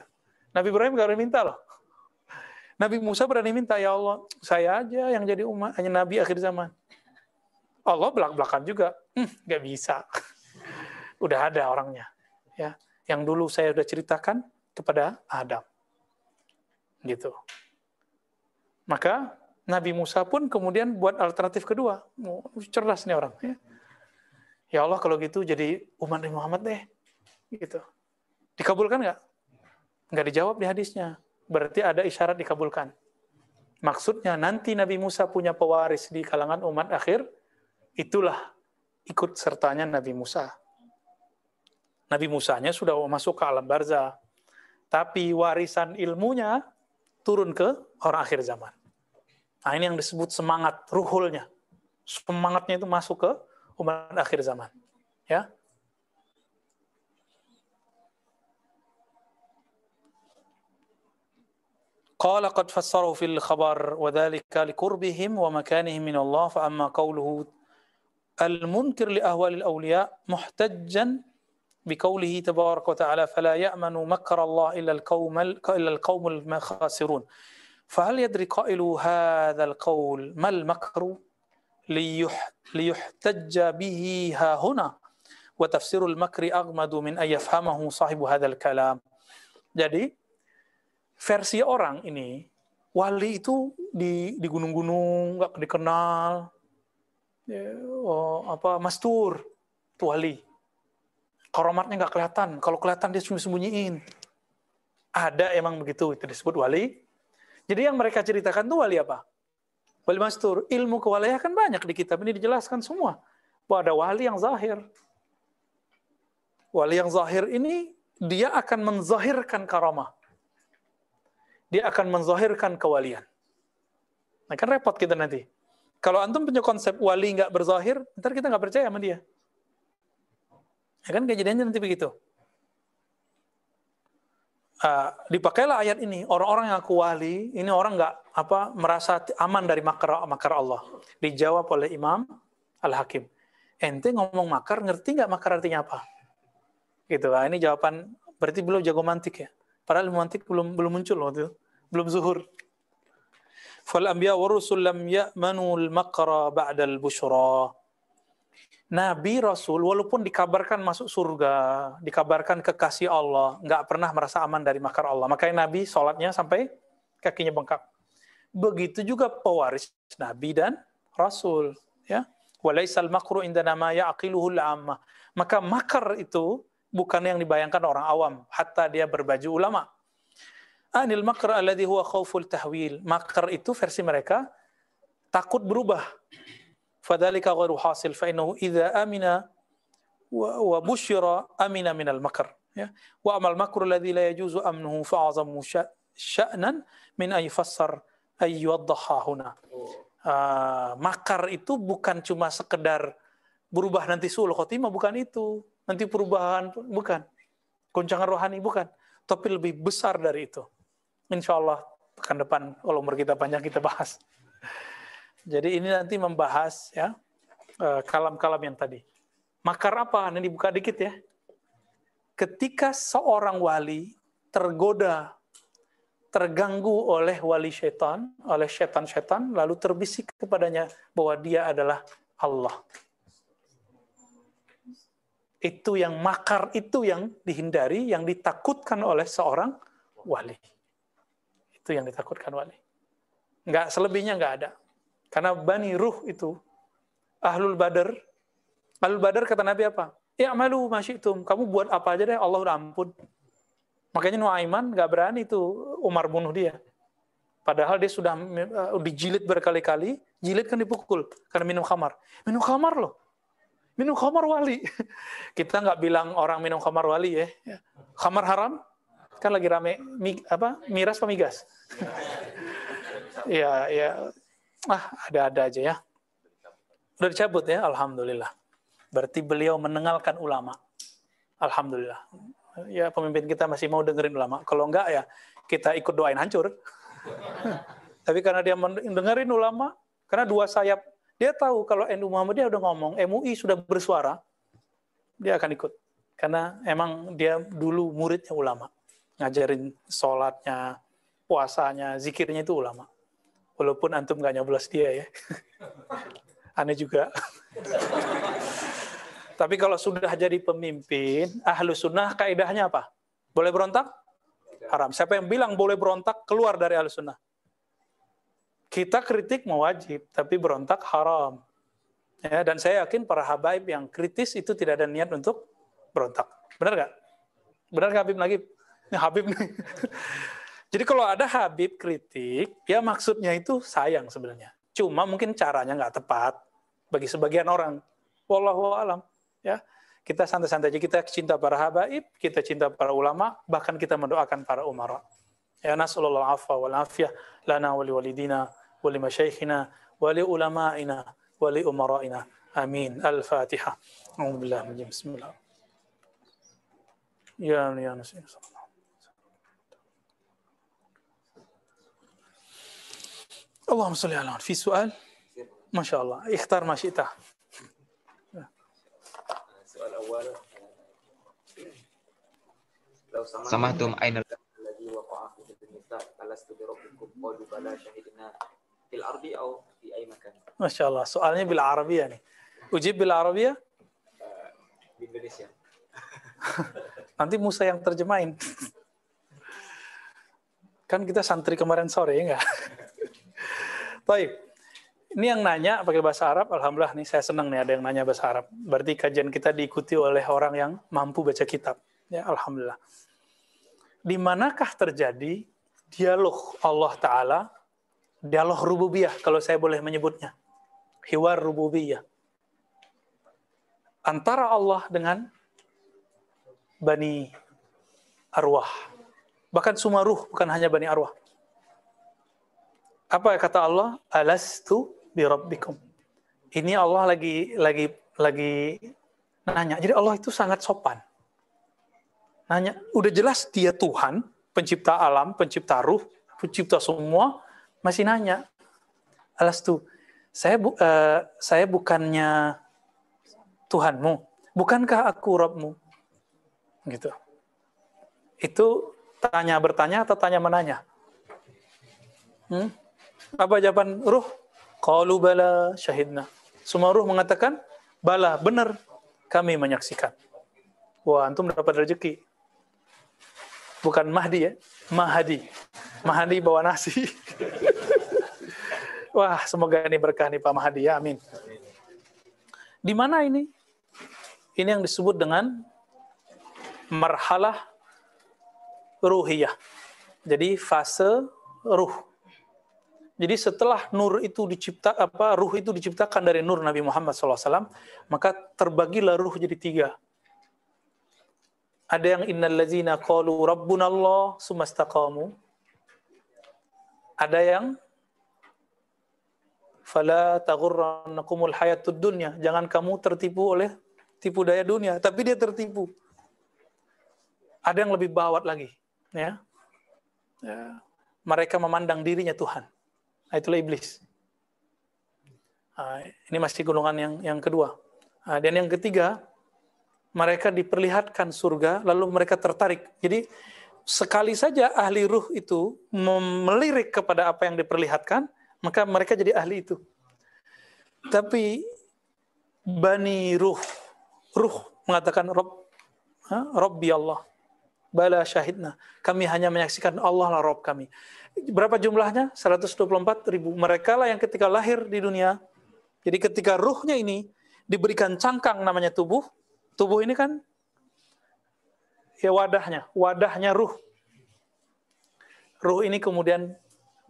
Nabi Ibrahim gak berani minta loh. Nabi Musa berani minta, ya Allah, saya aja yang jadi umat, hanya Nabi akhir zaman. Allah belak-belakan juga. Gak bisa. Udah ada orangnya. Ya, yang dulu saya sudah ceritakan kepada Adam. Gitu. Maka Nabi Musa pun kemudian buat alternatif kedua. Cerdas nih orang. Ya Allah, kalau gitu jadi umat Nabi Muhammad deh. Gitu. Dikabulkan nggak? Nggak dijawab di hadisnya. Berarti ada isyarat dikabulkan. Maksudnya nanti Nabi Musa punya pewaris di kalangan umat akhir. Itulah ikut sertanya Nabi Musa. Nabi Musanya sudah masuk ke alam barzah. Tapi warisan ilmunya turun ke orang akhir zaman. Nah, ini yang disebut semangat ruhulnya. Semangatnya itu masuk ke umat akhir zaman. Ya. Qala qad fassarahu fil khabar wa dhalika liqurbihim wa makanihim min Allah fa amma qawluhu al-munkir li ahwalil awliya muhtajjan بقوله تبارك وتعالى فلا يأمن مكر الله إلا القوم الخاسرون فهل يدري قائل هذا القول ما المكر ليحتج به ها هنا وتفسير المكر أغمد من أن يفهمه صاحب هذا الكلام. Jadi versi orang ini, wali itu di gunung-gunung nggak dikenal, mastur itu wali. Karamatnya nggak kelihatan. Kalau kelihatan dia sembunyiin. Ada emang begitu, itu disebut wali. Jadi yang mereka ceritakan itu wali apa? Wali mastur. Ilmu kewalian kan banyak di kitab ini dijelaskan semua. Bahwa ada wali yang zahir. Wali yang zahir ini dia akan menzahirkan karamah. Dia akan menzahirkan kewalian. Nah kan repot kita nanti. Kalau antum punya konsep wali nggak berzahir, ntar kita nggak percaya sama dia. Ya kan kejadiannya nanti begitu. Dipakailah ayat ini, orang-orang yang aku wali, ini orang nggak merasa aman dari makar Allah. Dijawab oleh Imam Al-Hakim. Ente ngomong makar, ngerti nggak makar artinya apa? Gitu. Nah, ini jawaban. Berarti belum jago mantik ya. Padahal mantik belum muncul waktu itu, belum zuhur. Fal anbiya wa rusul lam ya'manu al-makra ba'da al-busyra. Nabi, Rasul, walaupun dikabarkan masuk surga, dikabarkan kekasih Allah, nggak pernah merasa aman dari makar Allah. Makanya Nabi sholatnya sampai kakinya bengkak. Begitu juga pewaris Nabi dan Rasul. Ya. Walaisal makru indana ma ya'qiluhu al-'ammah. Maka makar itu bukan yang dibayangkan orang awam, hatta dia berbaju ulama. Anil makr alladhi huwa khauful tahwil. Makar itu versi mereka takut berubah. Fadzalika ghairu hasil fa innahu idza amina wa busyira amina minal makr. Ya. Wa amal makru alladhi la yajuzu amnuhu fa'azamu sya'nan min ay fassar ay yuwaddaha huna. Makar itu bukan cuma sekedar berubah nanti suul khotimah, bukan itu. Nanti perubahan, bukan. Goncangan rohani, bukan. Tapi lebih besar dari itu. Insya Allah pekan depan kalau umur kita panjang kita bahas. Jadi ini nanti membahas ya kalam-kalam yang tadi. Makar apa? Ini dibuka dikit ya. Ketika seorang wali tergoda, terganggu oleh wali syaitan, oleh syaitan-syaitan, lalu terbisik kepadanya bahwa dia adalah Allah. Itu yang makar, itu yang dihindari, yang ditakutkan oleh seorang wali. Itu yang ditakutkan wali. Enggak, selebihnya enggak ada. Karena Bani Ruh itu, Ahlul Badar kata Nabi apa? I'malu ma syi'tum. Kamu buat apa aja deh, Allah udah ampun. Makanya Nuaiman enggak berani itu Umar bunuh dia. Padahal dia sudah dijilid berkali-kali, jilid kan dipukul karena minum khamar. Minum khamar loh. Minum khamar wali. Kita nggak bilang orang minum khamar wali ya. Khamar haram kan lagi rame miras pemigas. Ya. Ada aja ya. Udah dicabut ya, alhamdulillah. Berarti beliau mendengarkan ulama. Alhamdulillah. Ya pemimpin kita masih mau dengerin ulama. Kalau enggak ya kita ikut doain hancur. Tapi karena dia mendengarin ulama, karena dua sayap, dia tahu kalau NU Muhammadiyah udah ngomong, MUI sudah bersuara, dia akan ikut. Karena emang dia dulu muridnya ulama. Ngajarin sholatnya, puasanya, zikirnya itu ulama. Walaupun antum nggak nyoblos dia ya. Aneh juga. Tapi kalau sudah jadi pemimpin, ahlu sunnah kaidahnya apa? Boleh berontak? Haram. Siapa yang bilang boleh berontak, keluar dari ahlu sunnah. Kita kritik mewajib, tapi berontak haram. Ya, dan saya yakin para habaib yang kritis itu tidak ada niat untuk berontak. Benar nggak? Benar nggak Habib lagi? Ini Habib nih. Jadi kalau ada Habib kritik, ya maksudnya itu sayang sebenarnya. Cuma mungkin caranya nggak tepat bagi sebagian orang. Wallahu a'lam. Ya, kita santai-santai aja. Kita cinta para habaib, kita cinta para ulama, bahkan kita mendoakan para umara. Ya nasallallahu alaihi wal afiyah lana wa liwalidina wa limasyaikhina wa li ulama'ina wa li umara'ina. Amin. Al-Fatihah. A'udzubillahi minaz bismillah. Ya nasi. اللهم صل على محمد. في سؤال؟ ما شاء الله. اختار ما شئت. السؤال الأول لو سمعتم أين الذي وقع في النساء ألست بربكم قالوا بلى شهدنا في الأرض أو في أي مكان. ما شاء الله. سؤالnya بالعربية nih. أجيب بالعربية؟ Di Indonesia. Nanti Musa yang terjemahin. Kan kita santri kemarin sore ya enggak? Baik, ini yang nanya pakai bahasa Arab, alhamdulillah nih saya senang nih ada yang nanya bahasa Arab. Berarti kajian kita diikuti oleh orang yang mampu baca kitab. Ya, alhamdulillah. Di manakah terjadi dialog Allah Ta'ala, dialog rububiyah, kalau saya boleh menyebutnya. Hiwar rububiyah. Antara Allah dengan Bani Arwah. Bahkan semua ruh, bukan hanya Bani Arwah. Apa kata Allah? Alastu birabbikum. Ini Allah lagi nanya. Jadi Allah itu sangat sopan. Nanya, udah jelas dia Tuhan, pencipta alam, pencipta ruh, pencipta semua, masih nanya. Alastu, saya bukannya Tuhanmu, bukankah aku Rabbmu? Gitu. Itu bertanya atau tanya menanya? Apa jawaban ruh? Qalu bala syahidna. Semua ruh mengatakan, bala, benar, kami menyaksikan. Wah, antum dapat rezeki. Bukan Mahdi ya, Mahdi. Mahdi bawa nasi. Wah, semoga ini berkah nih Pak Mahdi ya, amin. Di mana ini? Ini yang disebut dengan marhalah ruhiyah. Jadi fase ruh. Jadi setelah nur itu ruh itu diciptakan dari nur Nabi Muhammad SAW, maka terbagilah ruh jadi 3. Ada yang innal ladzina qalu rabbunallah tsumastaqamu. Ada yang fala taghurrannakumul hayatud dunya. Jangan kamu tertipu oleh tipu daya dunia, tapi dia tertipu. Ada yang lebih bawat lagi, ya. Mereka memandang dirinya Tuhan. Itulah iblis. Ini masih golongan yang kedua. Dan yang ketiga, mereka diperlihatkan surga, lalu mereka tertarik. Jadi sekali saja ahli ruh itu melirik kepada apa yang diperlihatkan, maka mereka jadi ahli itu. Tapi bani ruh mengatakan Rabbi Allah, bala syahidna. Kami hanya menyaksikan Allah lah Rabb kami. Berapa jumlahnya? 124.000. Mereka lah yang ketika lahir di dunia. Jadi ketika ruhnya ini diberikan cangkang namanya tubuh. Tubuh ini kan ya wadahnya ruh. Ruh ini kemudian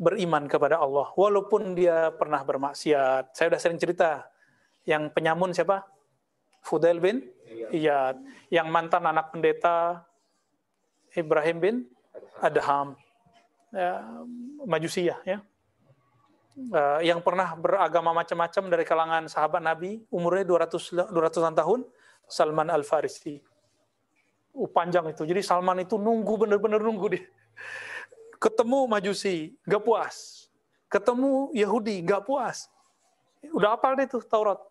beriman kepada Allah. Walaupun dia pernah bermaksiat. Saya sudah sering cerita. Yang penyamun siapa? Fudail bin Iyad. Yang mantan anak pendeta Ibrahim bin Adham. Majusiyah, ya. Yang pernah beragama macam-macam dari kalangan sahabat Nabi, umurnya 200-an tahun, Salman Al-Farisi. Panjang itu. Jadi Salman itu benar-benar nunggu dia. Ketemu Majusi, gak puas. Ketemu Yahudi, gak puas. Udah hafal deh tuh Taurat.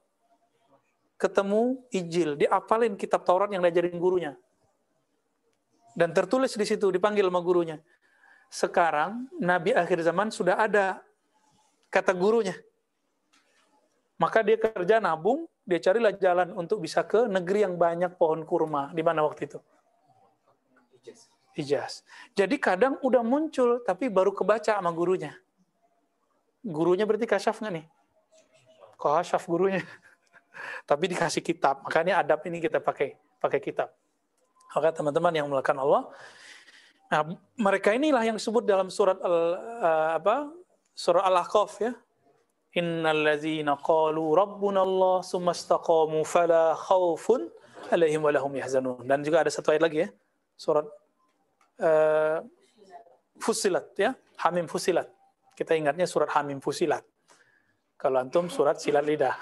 Ketemu Injil, diapalin kitab Taurat yang diajarin gurunya. Dan tertulis di situ, dipanggil sama gurunya. Sekarang Nabi akhir zaman sudah ada, kata gurunya. Maka dia kerja nabung, dia carilah jalan untuk bisa ke negeri yang banyak pohon kurma. Di mana waktu itu? Hijaz. Jadi kadang udah muncul, tapi baru kebaca sama gurunya. Gurunya berarti kasyaf nggak nih? Kasyaf gurunya. Tapi dikasih kitab. Makanya adab ini kita pakai kitab. Maka teman-teman yang melakukan Allah, nah, mereka inilah yang disebut dalam surat surah Al-Ahqaf, ya. Innal ladzina qalu rabbunallah tsumastaqamu fala khaufun 'alaihim wa lahum yahzanun. Dan juga ada satu ayat lagi, ya. Surat Fussilat, ya. Hamim Fussilat. Kita ingatnya surat Hamim Fussilat. Kalau antum surat Silat Lidah.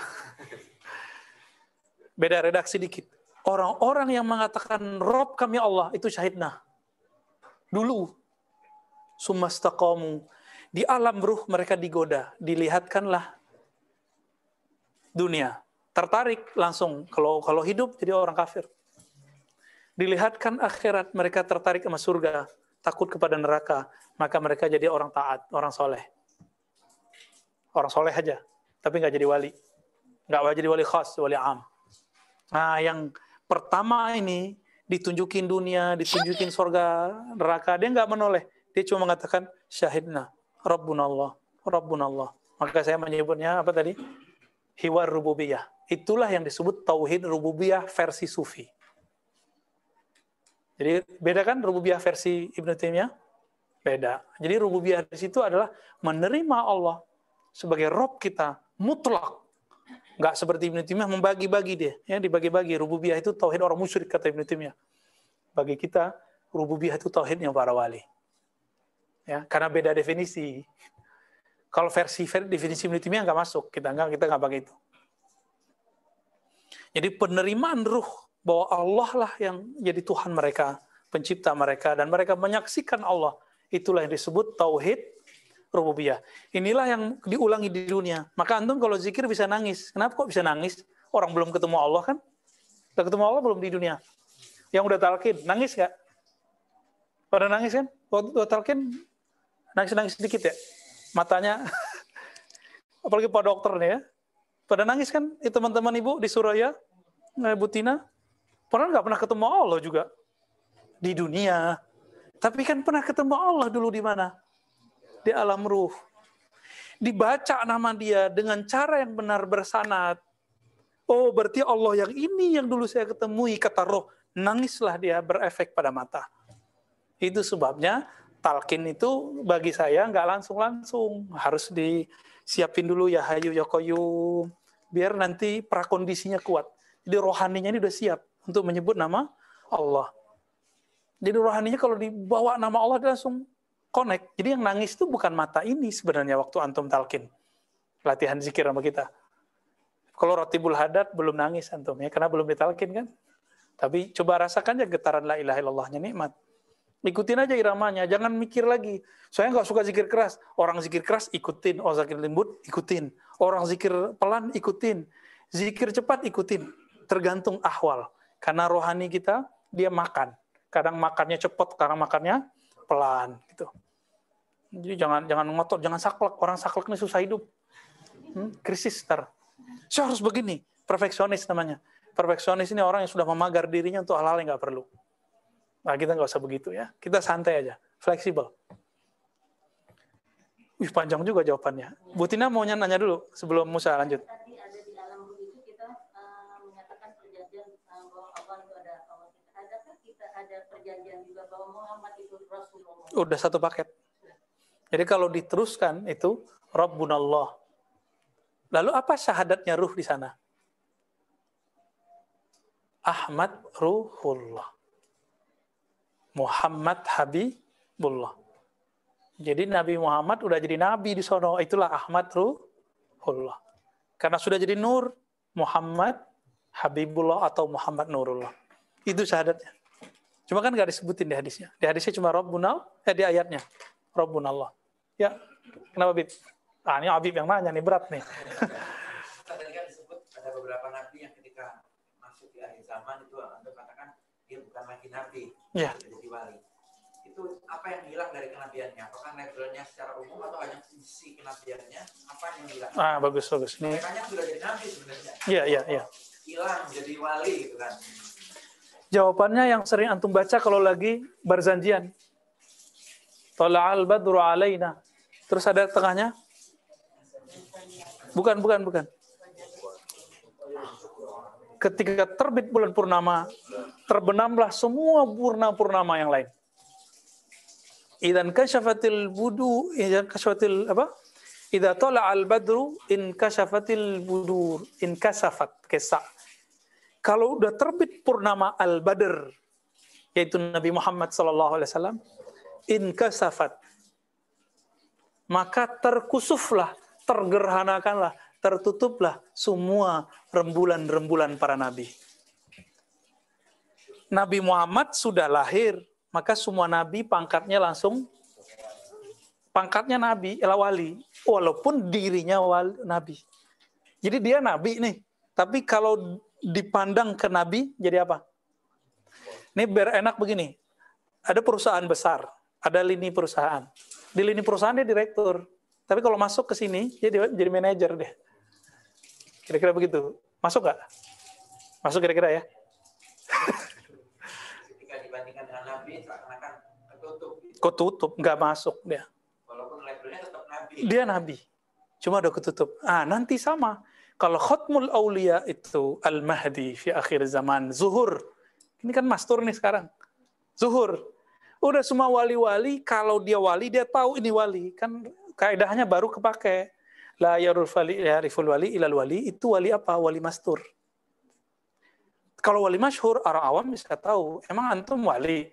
Beda redaksi dikit. Orang-orang yang mengatakan Rabb kami Allah itu syahidna. Dulu sumastaqamu, di alam ruh mereka digoda, dilihatkanlah dunia, tertarik langsung kalau hidup jadi orang kafir. Dilihatkan akhirat, mereka tertarik sama surga, takut kepada neraka, maka mereka jadi orang taat, orang soleh. Orang soleh aja, tapi nggak jadi wali, nggak jadi wali khas, wali am. Nah, yang pertama ini ditunjukin dunia, ditunjukin surga, neraka, dia nggak menoleh. Dia cuma mengatakan syahidna, Rabbunallah, Rabbunallah. Maka saya menyebutnya apa tadi? Hiwar rububiyah. Itulah yang disebut tauhid rububiyah versi sufi. Jadi beda kan rububiyah versi Ibnu Taimiyah? Beda. Jadi rububiyah di situ adalah menerima Allah sebagai Rabb kita mutlak. Nggak seperti Ibnu Taimiyah membagi-bagi dia, ya, dibagi-bagi. Rububiyah itu tauhid orang musyrik kata Ibnu Taimiyah. Bagi kita rububiyah itu tauhidnya para wali. Ya, karena beda definisi. Kalau versi definisi Ibnu Taimiyah nggak masuk, kita nggak pakai itu. Jadi penerimaan ruh bahwa Allah lah yang jadi Tuhan mereka, pencipta mereka, dan mereka menyaksikan Allah. Itulah yang disebut tauhid rububiyah. Inilah yang diulangi di dunia. Maka antum kalau zikir bisa nangis. Kenapa kok bisa nangis? Orang belum ketemu Allah kan? Udah ketemu Allah belum di dunia? Yang udah talqin, nangis nggak? Pada nangis kan? Waktu talqin, nangis sedikit ya? Matanya, apalagi Pak dokter nih ya. Pada nangis kan? Teman-teman ibu di Suraya, Bu Tina, pernah nggak pernah ketemu Allah juga? Di dunia. Tapi kan pernah ketemu Allah dulu di mana? Di alam ruh. Dibaca nama dia dengan cara yang benar bersanad. Oh, berarti Allah yang ini yang dulu saya ketemui, kata roh. Nangislah dia, berefek pada mata. Itu sebabnya talqin itu bagi saya nggak langsung-langsung. Harus disiapin dulu ya hayu ya qayyum. Biar nanti prakondisinya kuat. Jadi rohaninya ini udah siap untuk menyebut nama Allah. Jadi rohaninya kalau dibawa nama Allah dia langsung connect. Jadi yang nangis itu bukan mata ini sebenarnya waktu antum talqin. Latihan zikir sama kita. Kalau Ratibul Hadad belum nangis antum ya, karena belum ditalqin kan. Tapi coba rasakan aja getaran la ilaha illallahnya, nikmat. Ikutin aja iramanya, jangan mikir lagi. Saya nggak suka zikir keras. Orang zikir keras ikutin, orang zikir lembut ikutin, orang zikir pelan ikutin, zikir cepat ikutin. Tergantung ahwal. Karena rohani kita dia makan. Kadang makannya cepat, kadang makannya pelan gitu. Jadi jangan ngotot, jangan saklek. Orang saklek ini susah hidup. Krisis ntar. Saya harus begini, perfeksionis namanya. Perfeksionis ini orang yang sudah memagar dirinya untuk hal-hal yang nggak perlu. Nah, kita nggak usah begitu ya. Kita santai aja, fleksibel. Panjang juga jawabannya. Bu Tina mau nanya dulu sebelum Musa lanjut. Tadi ada di alam ruh itu kita menyatakan perjanjian bahwa Allah itu ada Allah kita. Adakah kita ada perjanjian juga bahwa Muhammad itu Rasulullah? Udah satu paket. Jadi kalau diteruskan itu Rabbunallah. Lalu apa syahadatnya ruh di sana? Ahmad Ruhullah. Muhammad Habibullah. Jadi Nabi Muhammad udah jadi nabi di sono, itulah Ahmad Ruhullah. Karena sudah jadi nur, Muhammad Habibullah atau Muhammad Nurullah. Itu syahadatnya. Cuma kan nggak disebutin di hadisnya. Di hadisnya cuma Rabbunal, di ayatnya Rabbunallah. Ya, kenapa Bib? Ini Habib yang nanya nih, berat nih. Tadi kan disebut ada beberapa nabi yang ketika masuk di akhir zaman itu Anda katakan dia bukan lagi nabi, Ya. jadi wali. Itu apa yang hilang dari kenabiannya? Apakah labelnya secara umum atau hanya sisi kenabiannya? Apa yang hilang? Bagus. Ini. Mereka sudah jadi nabi sebenarnya. Iya. Hilang jadi wali gitu kan. Jawabannya yang sering antum baca kalau lagi berzanjian. Tala'al badru alaina. Terus ada tengahnya? Bukan. Ketika terbit bulan purnama, terbenamlah semua purnama yang lain. Idzan kashafatil budu, idzan kashafatil apa? Idza tala'al badru in kashafatil budur, in kasafat kesa. Kalau udah terbit purnama al-badr, yaitu Nabi Muhammad sallallahu alaihi wasallam, in kasafat, maka terkusuflah, tergerhanakanlah, tertutuplah semua rembulan-rembulan para nabi. Nabi Muhammad sudah lahir, maka semua nabi pangkatnya langsung pangkatnya nabi, wali, walaupun dirinya wali, nabi. Jadi dia nabi nih, tapi kalau dipandang ke nabi jadi apa? Ini biar enak begini. Ada perusahaan besar, ada lini perusahaan. Di lini perusahaan dia direktur. Tapi kalau masuk ke sini, dia jadi manajer deh. Kira-kira begitu. Masuk nggak? Masuk kira-kira ya? Ketika dibandingkan dengan nabi, seakan-akan ketutup. Ketutup, nggak masuk dia. Walaupun labelnya tetap nabi. Dia nabi. Cuma udah ketutup. Nanti sama. Kalau Khatmul Aulia itu Al-Mahdi fi akhir zaman. Zuhur. Ini kan mastur nih sekarang. Zuhur. Udah semua wali-wali, kalau dia wali, dia tahu ini wali. Kan kaidahnya baru kepake. La yariful wali ilal wali, itu wali apa? Wali mastur. Kalau wali masyhur, orang awam bisa tahu. Emang antum wali?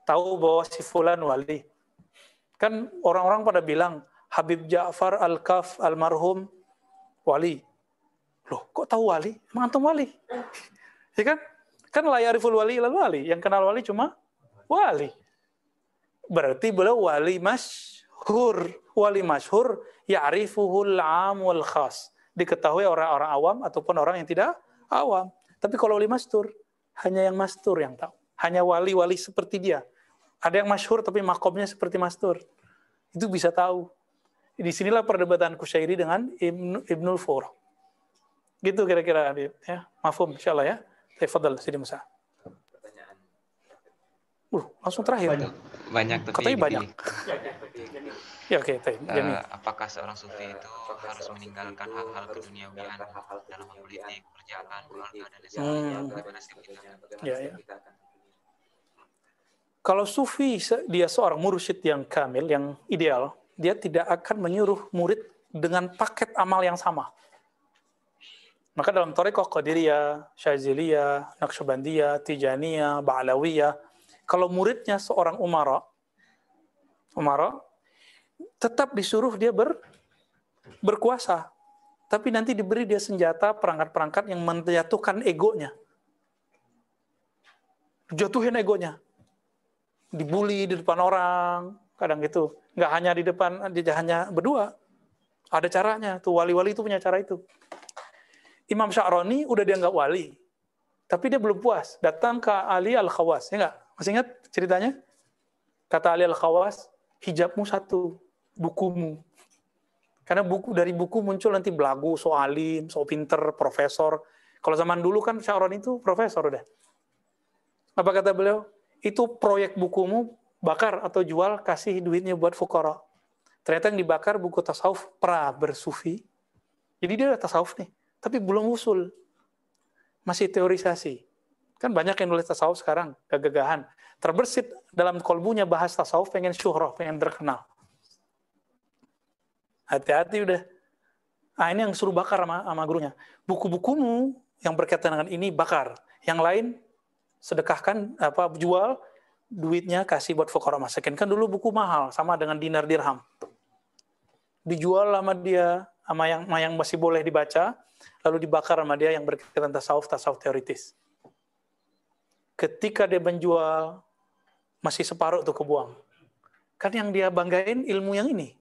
Tahu bahwa si fulan wali. Kan orang-orang pada bilang, Habib Ja'far Al-Kaf almarhum wali. Loh, kok tahu wali? Emang antum wali? Ya kan? Kan la yariful wali ilal wali. Yang kenal wali cuma wali. Berarti beliau wali masyhur. Wali masyhur ya'rifuhul 'am wal khas. Diketahui orang-orang awam ataupun orang yang tidak awam. Tapi kalau wali mastur, hanya yang mastur yang tahu. Hanya wali-wali seperti dia. Ada yang masyhur tapi makomnya seperti mastur. Itu bisa tahu. Di sinilah perdebatan Kusyairi dengan Ibnul Fur. Gitu kira-kira ya. Mafhum insyaallah ya. Tafadhal Sidi Musa. Pertanyaan. Langsung terakhir. Banyak tapi Katanya banyak. dipilih. Ya, oke, Jamil. Apakah seorang sufi itu harus meninggalkan hal-hal keduniawian dalam politik, pekerjaan, keluarga, dan lain sebagainya? Bagaimana sikap kita? Ya. Kalau sufi dia seorang mursyid yang kamil, yang ideal, dia tidak akan menyuruh murid dengan paket amal yang sama. Maka dalam thariqah Qadiriyah, Syaziliyah, Naqsyabandiyah, Tijaniyah, Ba'lawiyah, kalau muridnya seorang umara, tetap disuruh dia berkuasa. Tapi nanti diberi dia senjata, perangkat-perangkat yang menjatuhkan egonya. Jatuhin egonya. Dibully di depan orang, kadang gitu. Nggak hanya di depan, dia hanya berdua. Ada caranya, tuh wali-wali itu punya cara itu. Imam Sya'rani udah dianggap wali, tapi dia belum puas. Datang ke Ali Al-Khawas, ya nggak? Masih ingat ceritanya? Kata Ali Al-Khawas, hijabmu satu, bukumu. Karena dari buku muncul nanti belagu, so alim, so pinter, profesor. Kalau zaman dulu kan Sya'rani itu profesor udah. Apa kata beliau? Itu proyek bukumu, bakar atau jual, kasih duitnya buat fukara. Ternyata yang dibakar buku tasawuf pra bersufi. Jadi dia udah tasawuf nih, tapi belum usul. Masih teorisasi. Kan banyak yang nulis tasawuf sekarang, gagagahan. Terbersit dalam kolbunya bahas tasawuf, pengen syuhrah, pengen terkenal. Hati-hati udah. Ini yang suruh bakar sama gurunya. Buku-bukumu yang berkaitan dengan ini bakar. Yang lain sedekahkan, jual, duitnya kasih buat fuqara masakin. Kan dulu buku mahal, sama dengan dinar dirham. Dijual sama dia, sama yang masih boleh dibaca, lalu dibakar sama dia yang berkaitan tasawuf teoritis. Ketika dia menjual, masih separuh tuh kebuang. Kan yang dia banggain ilmu yang ini.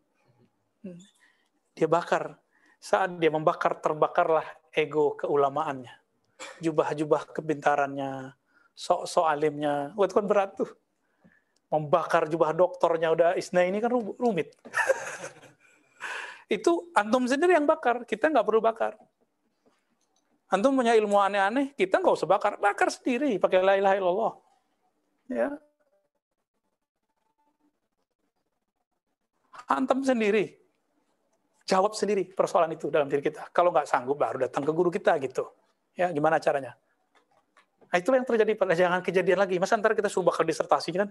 Dia bakar. Saat dia membakar, terbakarlah ego keulamaannya. Jubah-jubah kepintarannya, sok-sok alimnya. Itu kan berat tuh. Membakar jubah doktornya udah isna ini kan rumit. Itu antum sendiri yang bakar, kita nggak perlu bakar. Antum punya ilmu aneh-aneh, kita nggak usah bakar, bakar sendiri pakai la ilaha illallah. Ya. Antum sendiri, jawab sendiri persoalan itu dalam diri kita. Kalau nggak sanggup, baru datang ke guru kita gitu. Ya, gimana caranya? Nah, itulah yang terjadi pada jangan kejadian lagi. Masa ntar kita suruh bakal disertasi kan?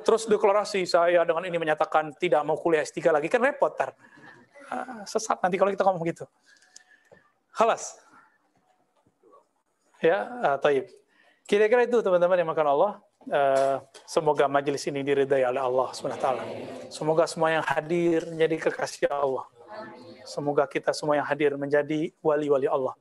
Terus deklarasi saya dengan ini menyatakan tidak mau kuliah S3 lagi, kan repot tar. Sesat nanti kalau kita ngomong gitu. Halas. Ya, taib. Kira-kira itu teman-teman yang makan Allah. Semoga majelis ini diridai oleh Allah SWT. Semoga semua yang hadir menjadi kekasih Allah. Semoga kita semua yang hadir menjadi wali-wali Allah.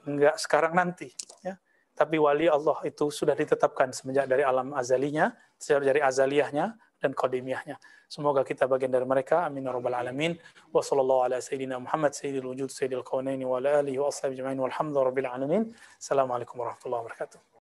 Enggak sekarang nanti, ya. Tapi wali Allah itu sudah ditetapkan semenjak dari alam azalinya, dari azaliyahnya dan qadimiyahnya. Semoga kita bagian dari mereka. Amin ya rabbal alamin. Wa sallallahu ala sayyidina Muhammad sayyidil wujud sayyidil kaunaini wa ala alihi wa ashabihi ajma'in walhamdulillahi rabbil alamin. Assalamualaikum warahmatullahi wabarakatuh.